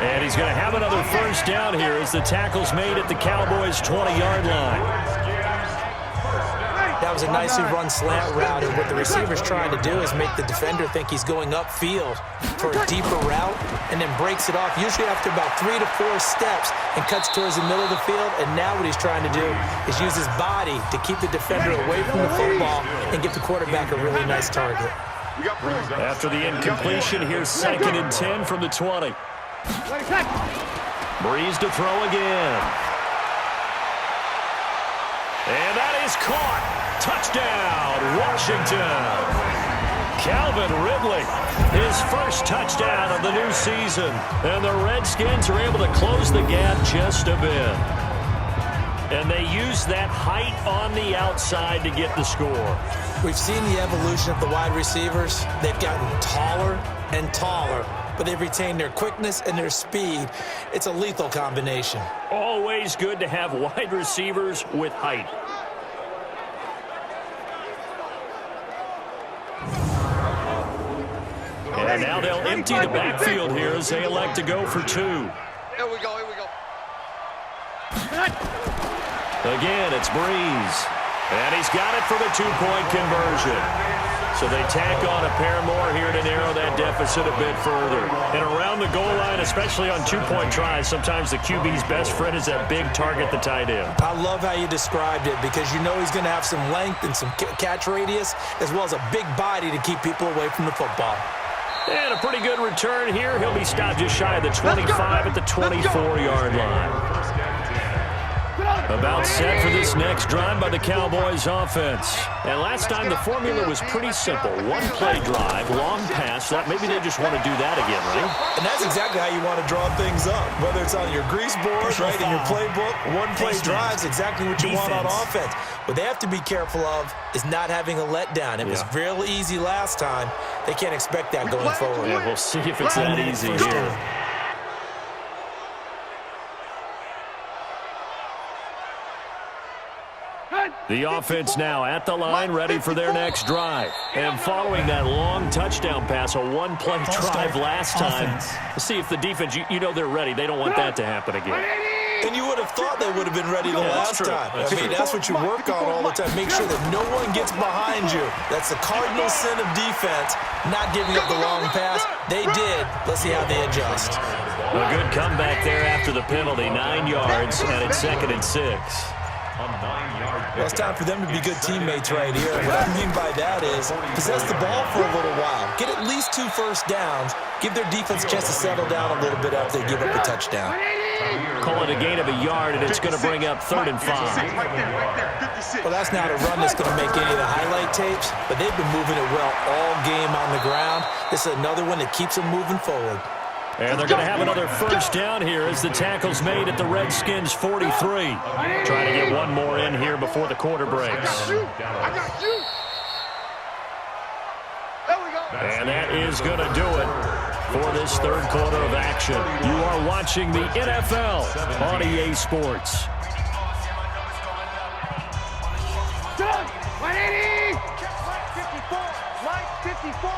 And he's going to have another first down here as the tackle's made at the Cowboys' 20-yard line. That was a nicely run slant route, and what the receiver's trying to do is make the defender think he's going upfield for a deeper route and then breaks it off, usually after about 3 to 4 steps, and cuts towards the middle of the field. And now what he's trying to do is use his body to keep the defender away from the football and give the quarterback a really nice target. After the incompletion, here's 2nd and 10 from the 20. Breeze to throw again. And that is caught. Touchdown, Washington. Calvin Ridley, his first touchdown of the new season. And the Redskins are able to close the gap just a bit. And they use that height on the outside to get the score. We've seen the evolution of the wide receivers. They've gotten taller and taller, but they've retained their quickness and their speed. It's a lethal combination. Always good to have wide receivers with height. And now they'll empty the backfield here as they elect to go for 2. Here we go, here we go. Again, it's Breeze. And he's got it for the 2-point conversion. So they tack on a pair more here to narrow that deficit a bit further. And around the goal line, especially on 2-point tries, sometimes the QB's best friend is that big target, the tight end. I love how you described it, because you know he's going to have some length and some catch radius, as well as a big body to keep people away from the football. And a pretty good return here. He'll be stopped just shy of the 25 at the 24-yard line. About set for this next drive by the Cowboys offense. And last time the formula was pretty simple. One play drive, long pass. Maybe they just want to do that again, right? And that's exactly how you want to draw things up. Whether it's on your grease board, right, in your playbook, one play drive's exactly what you want on offense. What they have to be careful of is not having a letdown. It was real easy last time. They can't expect that going forward. Yeah, we'll see if it's that easy here. The offense now at the line, ready for their next drive. And following that long touchdown pass, a one-play drive last time. Let's see if the defense, you know they're ready. They don't want that to happen again. And you would have thought they would have been ready the last time. I mean, that's what you work on all the time. Make sure that no one gets behind you. That's the cardinal sin of defense, not giving up the long pass. They did. Let's see how they adjust. A good comeback there after the penalty, 9 yards, and it's 2nd and 6. Well, it's time for them to be good teammates right here. What I mean by that is possess the ball for a little while. Get at least 2 first downs. Give their defense a chance to settle down a little bit after they give up a touchdown. Call it a gain of a yard, and it's going to bring up 3rd and 5. Well, that's not a run that's going to make any of the highlight tapes, but they've been moving it well all game on the ground. This is another one that keeps them moving forward. And they're going to have another first down here as the tackle's made at the Redskins 43. Trying to get one more in here before the quarter breaks. And that is going to do it for this 3rd quarter of action. You are watching the NFL on EA Sports. 180! 54!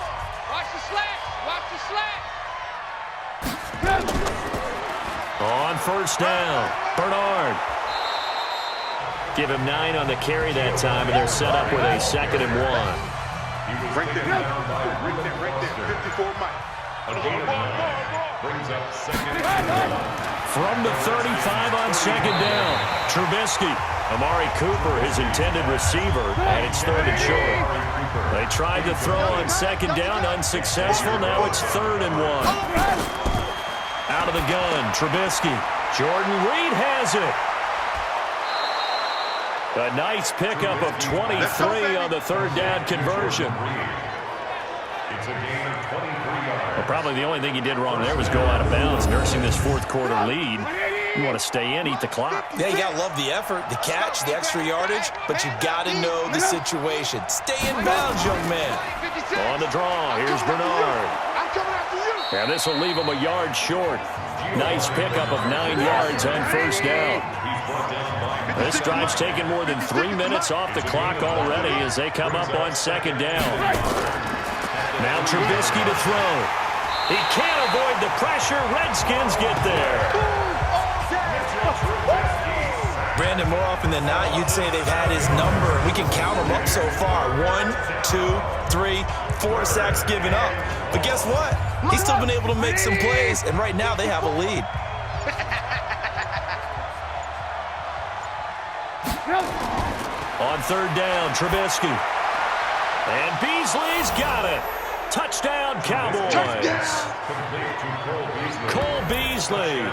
Watch the slack! Watch the slack! On first down, Bernard. Give him 9 on the carry that time, and they're set up with a 2nd and 1. Right there. Right there. 54 Mike. Brings up 2nd and 1. From the 35 on 2nd down, Trubisky. Amari Cooper, his intended receiver, and it's 3rd and short. They tried to throw on 2nd down, unsuccessful. Now it's 3rd and 1. Out of the gun, Trubisky. Jordan Reed has it. A nice pickup of 23 on the 3rd down conversion. It's a gain of 23 yards. Well, probably the only thing he did wrong there was go out of bounds, nursing this 4th quarter lead. You want to stay in, eat the clock. Yeah, you got to love the effort, the catch, the extra yardage, but you got to know the situation. Stay in bounds, young man. On the draw, here's Bernard. And this will leave him a yard short. Nice pickup of 9 yards on first down. This drive's taken more than 3 minutes off the clock already as they come up on 2nd down. Now Trubisky to throw. He can't avoid the pressure. Redskins get there. Brandon, more often than not, you'd say they've had his number. We can count them up so far. 1, 2, 3, 4 sacks given up. But guess what? He's still been able to make some plays, and right now they have a lead. On 3rd down, Trubisky. And Beasley's got it. Touchdown, Cowboys. Cole Beasley,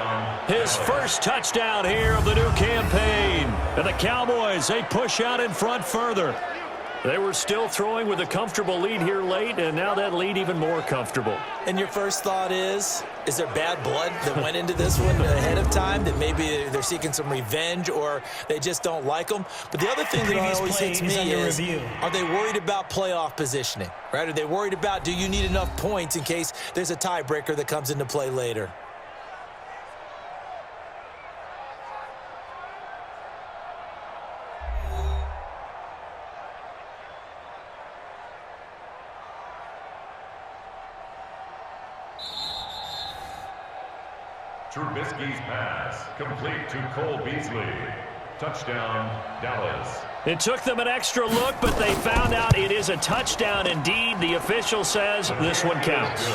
his first touchdown here of the new campaign. And the Cowboys, they push out in front further. They were still throwing with a comfortable lead here late, and now that lead even more comfortable. And your first thought is there bad blood that went into this one ahead of time, that maybe they're seeking some revenge or they just don't like them? But the other thing that always hits me is, are they worried about playoff positioning, right? Are they worried about, do you need enough points in case there's a tiebreaker that comes into play later? Trubisky's pass, complete to Cole Beasley. Touchdown, Dallas. It took them an extra look, but they found out it is a touchdown indeed. The official says this one counts.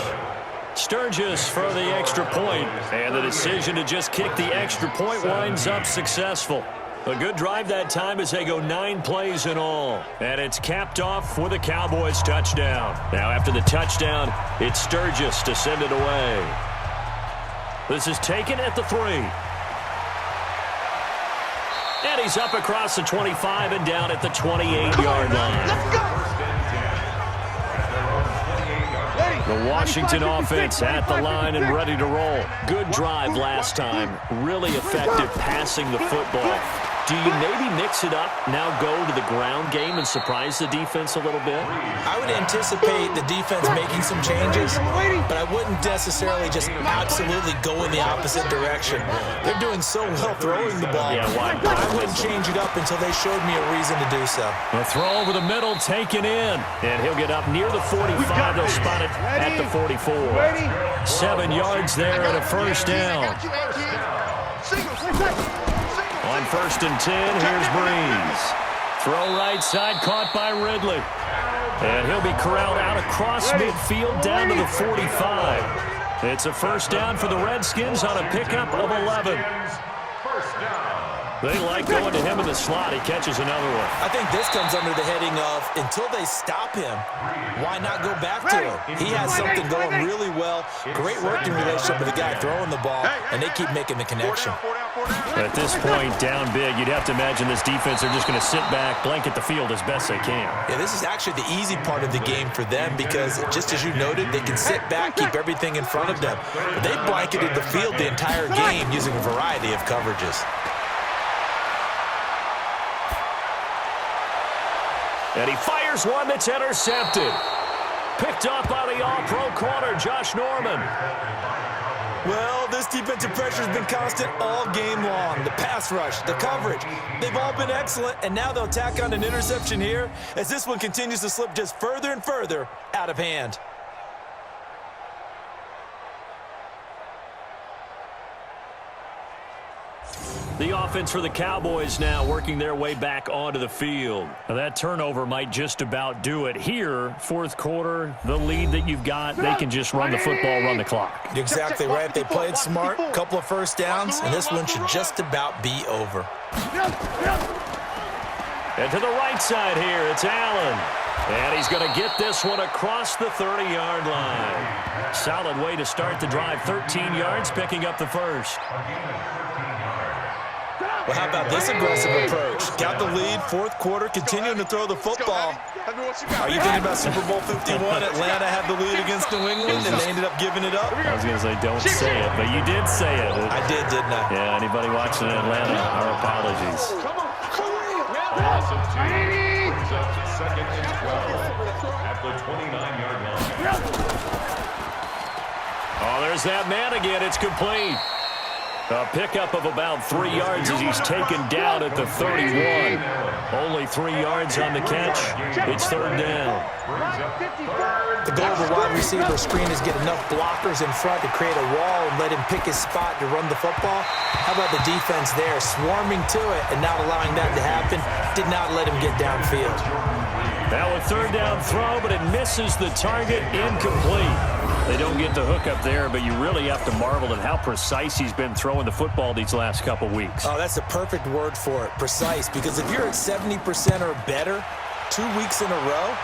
Sturgis for the extra point, and the decision to just kick the extra point winds up successful. A good drive that time as they go 9 plays in all. And it's capped off with a Cowboys touchdown. Now after the touchdown, it's Sturgis to send it away. This is taken at the 3. And he's up across the 25 and down at the 28-yard line. The Washington offense at the line and ready to roll. Good drive last time. Really effective passing the football. Do you maybe mix it up, now go to the ground game and surprise the defense a little bit? I would anticipate the defense making some changes, but I wouldn't necessarily just absolutely go in the opposite direction. They're doing so well throwing the ball. Yeah, why? I wouldn't change it up until they showed me a reason to do so. A throw over the middle, taken in. And he'll get up near the 45. They'll spot it at the 44. 7 yards there and a first down. On 1st and 10, here's Breeze. Throw right side, caught by Ridley. And he'll be corralled out across midfield down to the 45. It's a first down for the Redskins on a pickup of 11. They like going to him in the slot. He catches another one. I think this comes under the heading of, until they stop him, why not go back to him? He has something going really well. Great working relationship with the guy throwing the ball, and they keep making the connection. At this point, down big, you'd have to imagine this defense are just going to sit back, blanket the field as best they can. Yeah, this is actually the easy part of the game for them because, just as you noted, they can sit back, keep everything in front of them. But they blanketed the field the entire game using a variety of coverages. And he fires one that's intercepted. Picked up by the all-pro corner, Josh Norman. Well, this defensive pressure has been constant all game long. The pass rush, the coverage, they've all been excellent, and now they'll tack on an interception here as this one continues to slip just further and further out of hand. The offense for the Cowboys now working their way back onto the field. Now that turnover might just about do it. Here, 4th quarter, the lead that you've got, they can just run the football, run the clock. You're exactly right. They played smart, a couple of first downs, and this one should just about be over. And to the right side here, it's Allen. And he's going to get this one across the 30-yard line. Solid way to start the drive, 13 yards, picking up the first. Well, how about this aggressive approach? Got the lead, 4th quarter, continuing to throw the football. Are you thinking about Super Bowl 51? Atlanta had the lead against New England, and they ended up giving it up? I was going to say, don't say it, but you did say it. I did, didn't I? Yeah, anybody watching in Atlanta, our apologies. Loss of 2 brings up 2nd and 12 at the 29-yard line. Oh, there's that man again. It's complete. A pickup of about 3 yards as he's taken down at the 31. Only 3 yards on the catch. It's 3rd down. The goal of a wide receiver screen is get enough blockers in front to create a wall and let him pick his spot to run the football. How about the defense there, swarming to it and not allowing that to happen? Did not let him get downfield. Now a 3rd down throw, but it misses the target, incomplete. They don't get the hook up there, but you really have to marvel at how precise he's been throwing the football these last couple weeks. Oh, that's a perfect word for it, precise, because if you're at 70% or better 2 weeks in a row,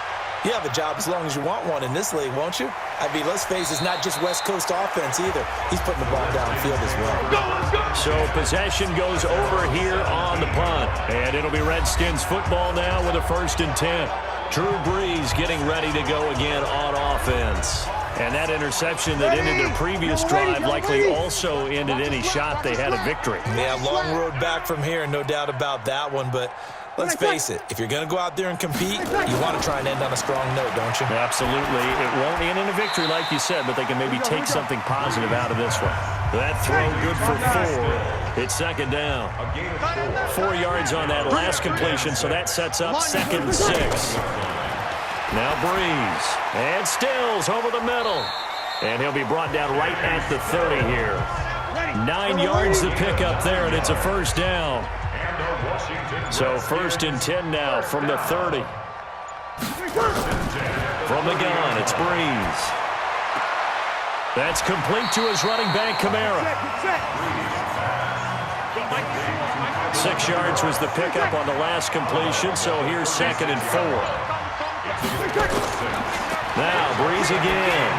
you have a job as long as you want one in this league, won't you? I mean, let's face it, it's not just West Coast offense either. He's putting the ball downfield as well. So possession goes over here on the punt, and it'll be Redskins football now with a 1st and 10. Drew Brees getting ready to go again on offense. And that interception that ended their previous drive likely also ended any shot they had a victory. Yeah, long road back from here, no doubt about that one. But let's face it, if you're going to go out there and compete, you want to try and end on a strong note, don't you? Absolutely. It won't end in a victory like you said, but they can maybe take something positive out of this one. That throw good for 4. It's 2nd down. 4 yards on that last completion, so that sets up 2nd and 6. Now Breeze, and Stills over the middle. And he'll be brought down right at the 30 here. 9 yards to pick up there, and it's a 1st down. So 1st and 10 now from the 30. From the gun, it's Breeze. That's complete to his running back, Kamara. 6 yards was the pickup on the last completion, so here's 2nd and 4. Now Breeze again.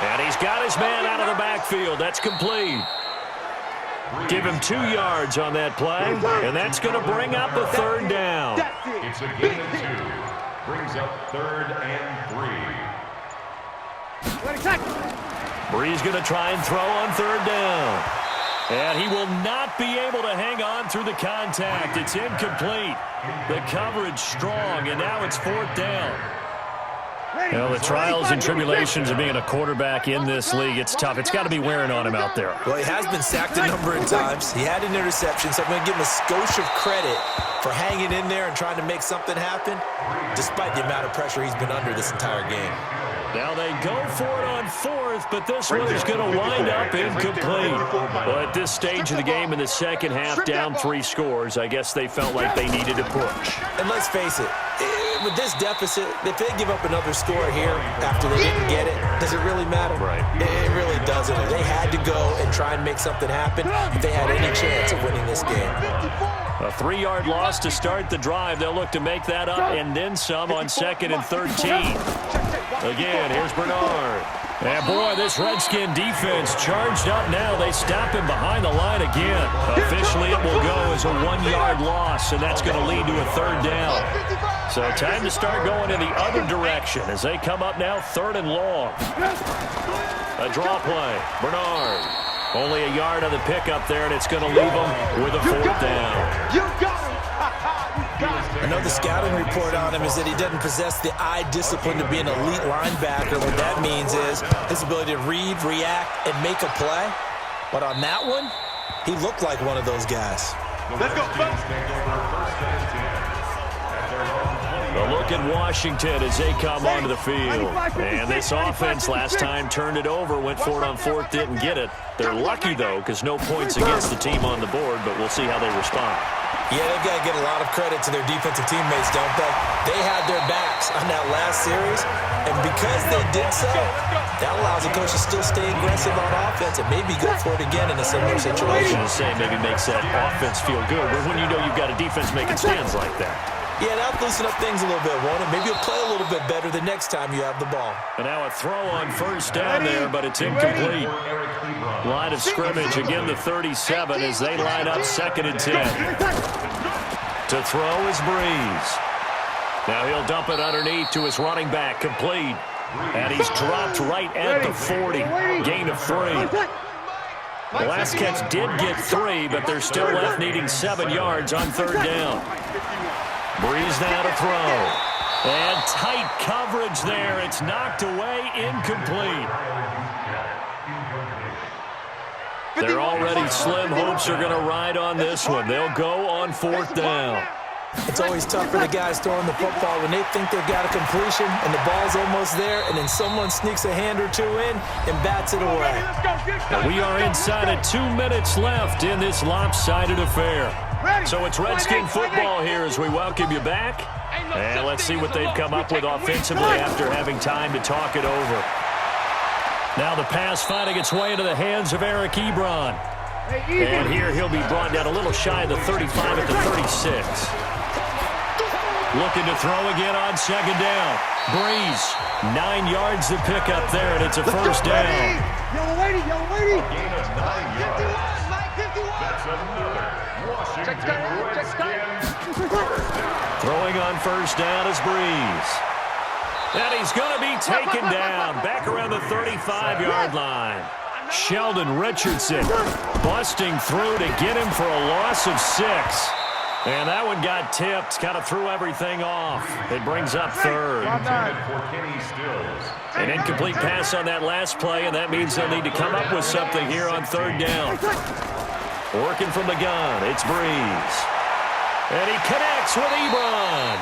And he's got his man out of the backfield. That's complete. Give him 2 yards on that play, and that's going to bring up a 3rd down. It's a gain of 2. Brings up 3rd and 3. Breeze going to try and throw on 3rd down. And he will not be able to hang on through the contact. It's incomplete. The coverage strong, and now it's 4th down. You know, the trials and tribulations of being a quarterback in this league, it's tough. It's got to be wearing on him out there. Well, he has been sacked a number of times. He had an interception, so I'm going to give him a skosh of credit for hanging in there and trying to make something happen, despite the amount of pressure he's been under this entire game. Now they go for it on 4th, but this one is going to wind up incomplete. Well, at this stage of the game in the second half, down 3 scores, I guess they felt like they needed to push. And let's face it, with this deficit, if they give up another score here after they didn't get it, does it really matter? Right. It really doesn't. They had to go and try and make something happen if they had any chance of winning this game. A 3-yard loss to start the drive. They'll look to make that up and then some on 2nd and 13. Again, here's Bernard. And boy, this Redskin defense charged up now. They stop him behind the line again. Officially, it will go as a 1-yard loss, and that's going to lead to a 3rd down. So time to start going in the other direction as they come up now 3rd and long. A draw play. Bernard. Only a yard on the pickup there, and it's going to leave them with a 4th down. You got him. Another scouting report on him is that he doesn't possess the eye discipline to be an elite linebacker. What that means is his ability to read, react, and make a play. But on that one, he looked like one of those guys. Let's go, folks. A look at Washington as they come onto the field. And this offense last time turned it over, went for it on 4th, didn't get it. They're lucky, though, because no points against the team on the board, but we'll see how they respond. Yeah, they've got to give a lot of credit to their defensive teammates, don't they? They had their backs on that last series, and because they did so, that allows the coach to still stay aggressive on offense and maybe go for it again in a similar situation. To say maybe makes that offense feel good, but when you know you've got a defense making stands like that. Yeah, that'll loosen up things a little bit, won't it? Maybe you'll play a little bit better the next time you have the ball. And now a throw on 1st down there, but it's incomplete. Line of scrimmage, again the 37 as they line up 2nd and 10. To throw is Breeze. Now he'll dump it underneath to his running back, complete. And he's dropped right at the 40, gain of 3. The last catch did get 3, but they're still left needing 7 yards on 3rd down. Breeze now to throw. And tight coverage there. It's knocked away, incomplete. They're already slim hopes are going to ride on this one. They'll go on 4th down. It's always tough for the guys throwing the football when they think they've got a completion and the ball's almost there, and then someone sneaks a hand or 2 in and bats it away. And we are inside of 2 minutes left in this lopsided affair. So it's Redskin football here as we welcome you back. And let's see what they've come up with offensively after having time to talk it over. Now the pass finding its way into the hands of Eric Ebron. And here he'll be brought down a little shy of the 35 at the 36. Looking to throw again on 2nd down. Breeze, 9 yards to pick up there, and it's a 1st down. Yellow lady, yellow lady. Gain of 9 yards. That's another Washington Redskins first down. Throwing on 1st down is Breeze. And he's going to be taken down back around the 35-yard line. Sheldon Richardson busting through to get him for a loss of 6. And that one got tipped, kind of threw everything off. It brings up 3rd. An incomplete pass on that last play, and that means they'll need to come up with something here on 3rd down. Working from the gun, it's Breeze. And he connects with Ebron.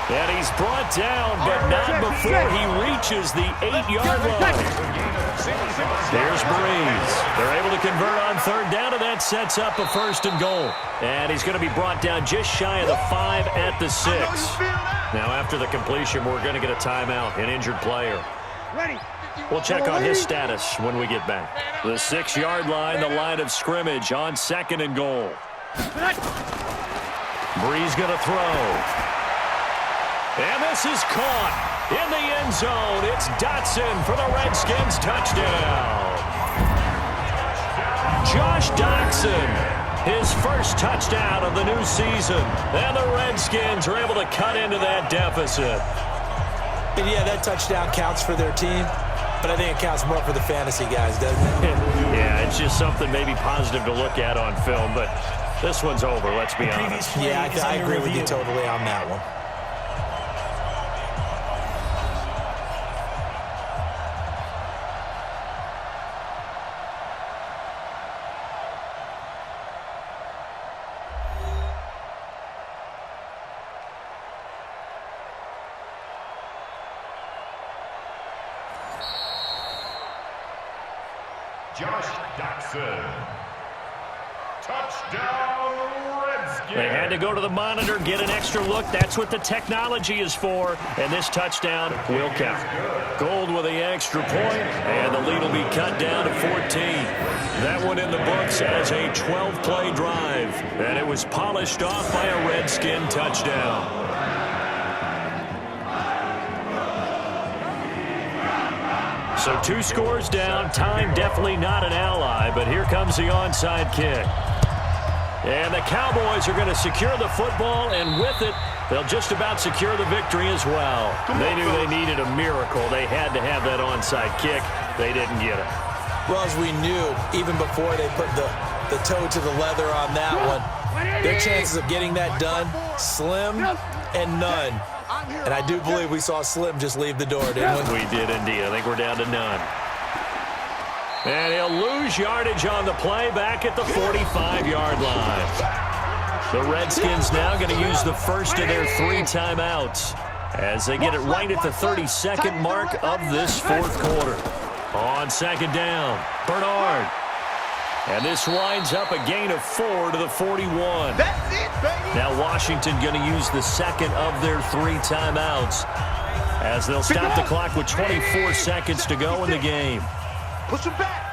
And he's brought down, but not before he reaches the 8-yard line. There's Breeze. They're able to convert on 3rd down, and that sets up a 1st and goal. And he's going to be brought down just shy of the 5 at the 6. Now, after the completion, we're going to get a timeout, an injured player. We'll check on his status when we get back. The 6-yard line, the line of scrimmage on 2nd and goal. Breeze going to throw. And this is caught in the end zone. It's Dotson for the Redskins touchdown. Josh Dotson, his first touchdown of the new season. And the Redskins are able to cut into that deficit. And yeah, that touchdown counts for their team, but I think it counts more for the fantasy guys, doesn't it? Yeah, it's just something maybe positive to look at on film, but this one's over, let's be honest. Yeah, I agree with you totally on that one. Josh Doctson. Touchdown, Redskins. They had to go to the monitor, get an extra look. That's what the technology is for. And this touchdown will count. Gold with the extra point, and the lead will be cut down to 14. That one in the books as a 12-play drive. And it was polished off by a Redskin touchdown. So 2 scores down. Time definitely not an ally, but here comes the onside kick. And the Cowboys are going to secure the football, and with it, they'll just about secure the victory as well. They knew they needed a miracle. They had to have that onside kick. They didn't get it. Well, as we knew, even before they put the toe to the leather on that one, their chances of getting that done, slim and none. And I do believe we saw Slim just leave the door, didn't we? We did indeed. I think we're down to none. And he'll lose yardage on the play back at the 45-yard line. The Redskins now going to use the first of their 3 timeouts as they get it right at the 32nd mark of this 4th quarter. On 2nd down, Bernard. And this winds up a gain of 4 to the 41. That's it, baby. Now Washington going to use the second of their 3 timeouts as they'll stop the clock with 24 seconds to go in the game. Push him back.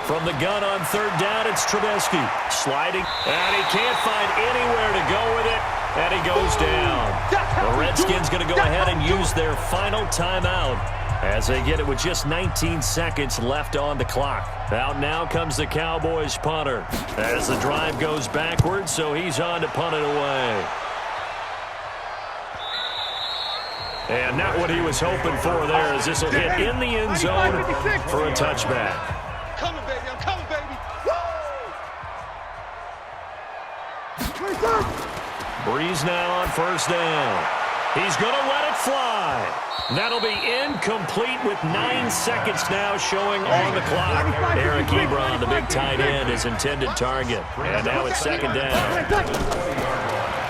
From the gun on 3rd down, it's Trubisky. Sliding, and he can't find anywhere to go with it, and he goes down. The Redskins going to go ahead and use their final timeout as they get it with just 19 seconds left on the clock. Out now comes the Cowboys punter as the drive goes backwards, so he's on to punt it away. And not what he was hoping for there, as this will hit in the end zone for a touchback. Coming, baby. I'm coming, baby. Breeze now on 1st down. He's going to let it fly. That'll be incomplete with 9 seconds now showing on the clock. Eric Ebron, the big tight end, his intended target. And now it's 2nd down.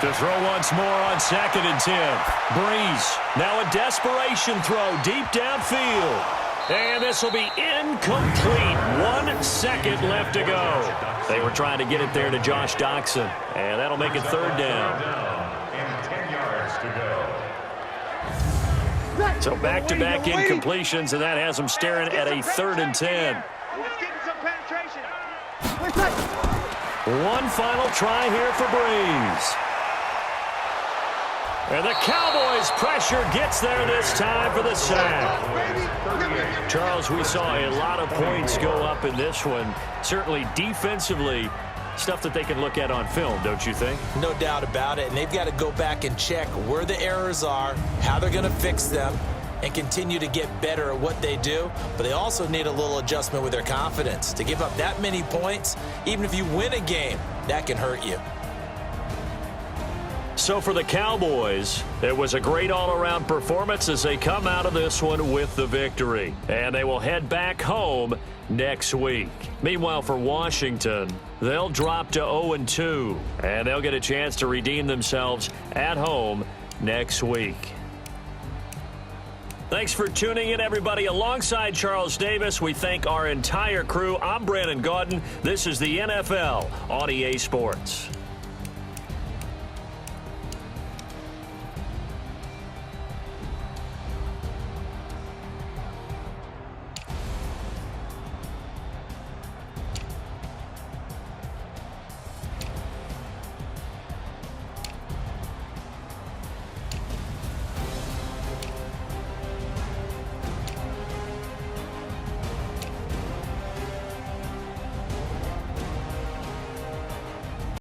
To throw once more on 2nd and 10. Breeze. Now a desperation throw deep downfield. And this will be incomplete. 1 second left to go. They were trying to get it there to Josh Doctson. And that'll make it 3rd down. And 10 yards to go. So back-to-back incompletions, and that has them staring at a 3rd and 10. Let's get some penetration. One final try here for Breeze. And the Cowboys' pressure gets there this time for the sack. Charles, we saw a lot of points go up in this one. Certainly defensively, stuff that they can look at on film, don't you think? No doubt about it. And they've got to go back and check where the errors are, how they're going to fix them, and continue to get better at what they do. But they also need a little adjustment with their confidence. To give up that many points, even if you win a game, that can hurt you. So for the Cowboys, it was a great all-around performance as they come out of this one with the victory. And they will head back home next week. Meanwhile, for Washington, they'll drop to 0-2, and they'll get a chance to redeem themselves at home next week. Thanks for tuning in, everybody. Alongside Charles Davis, we thank our entire crew. I'm Brandon Gaudin. This is the NFL on EA Sports.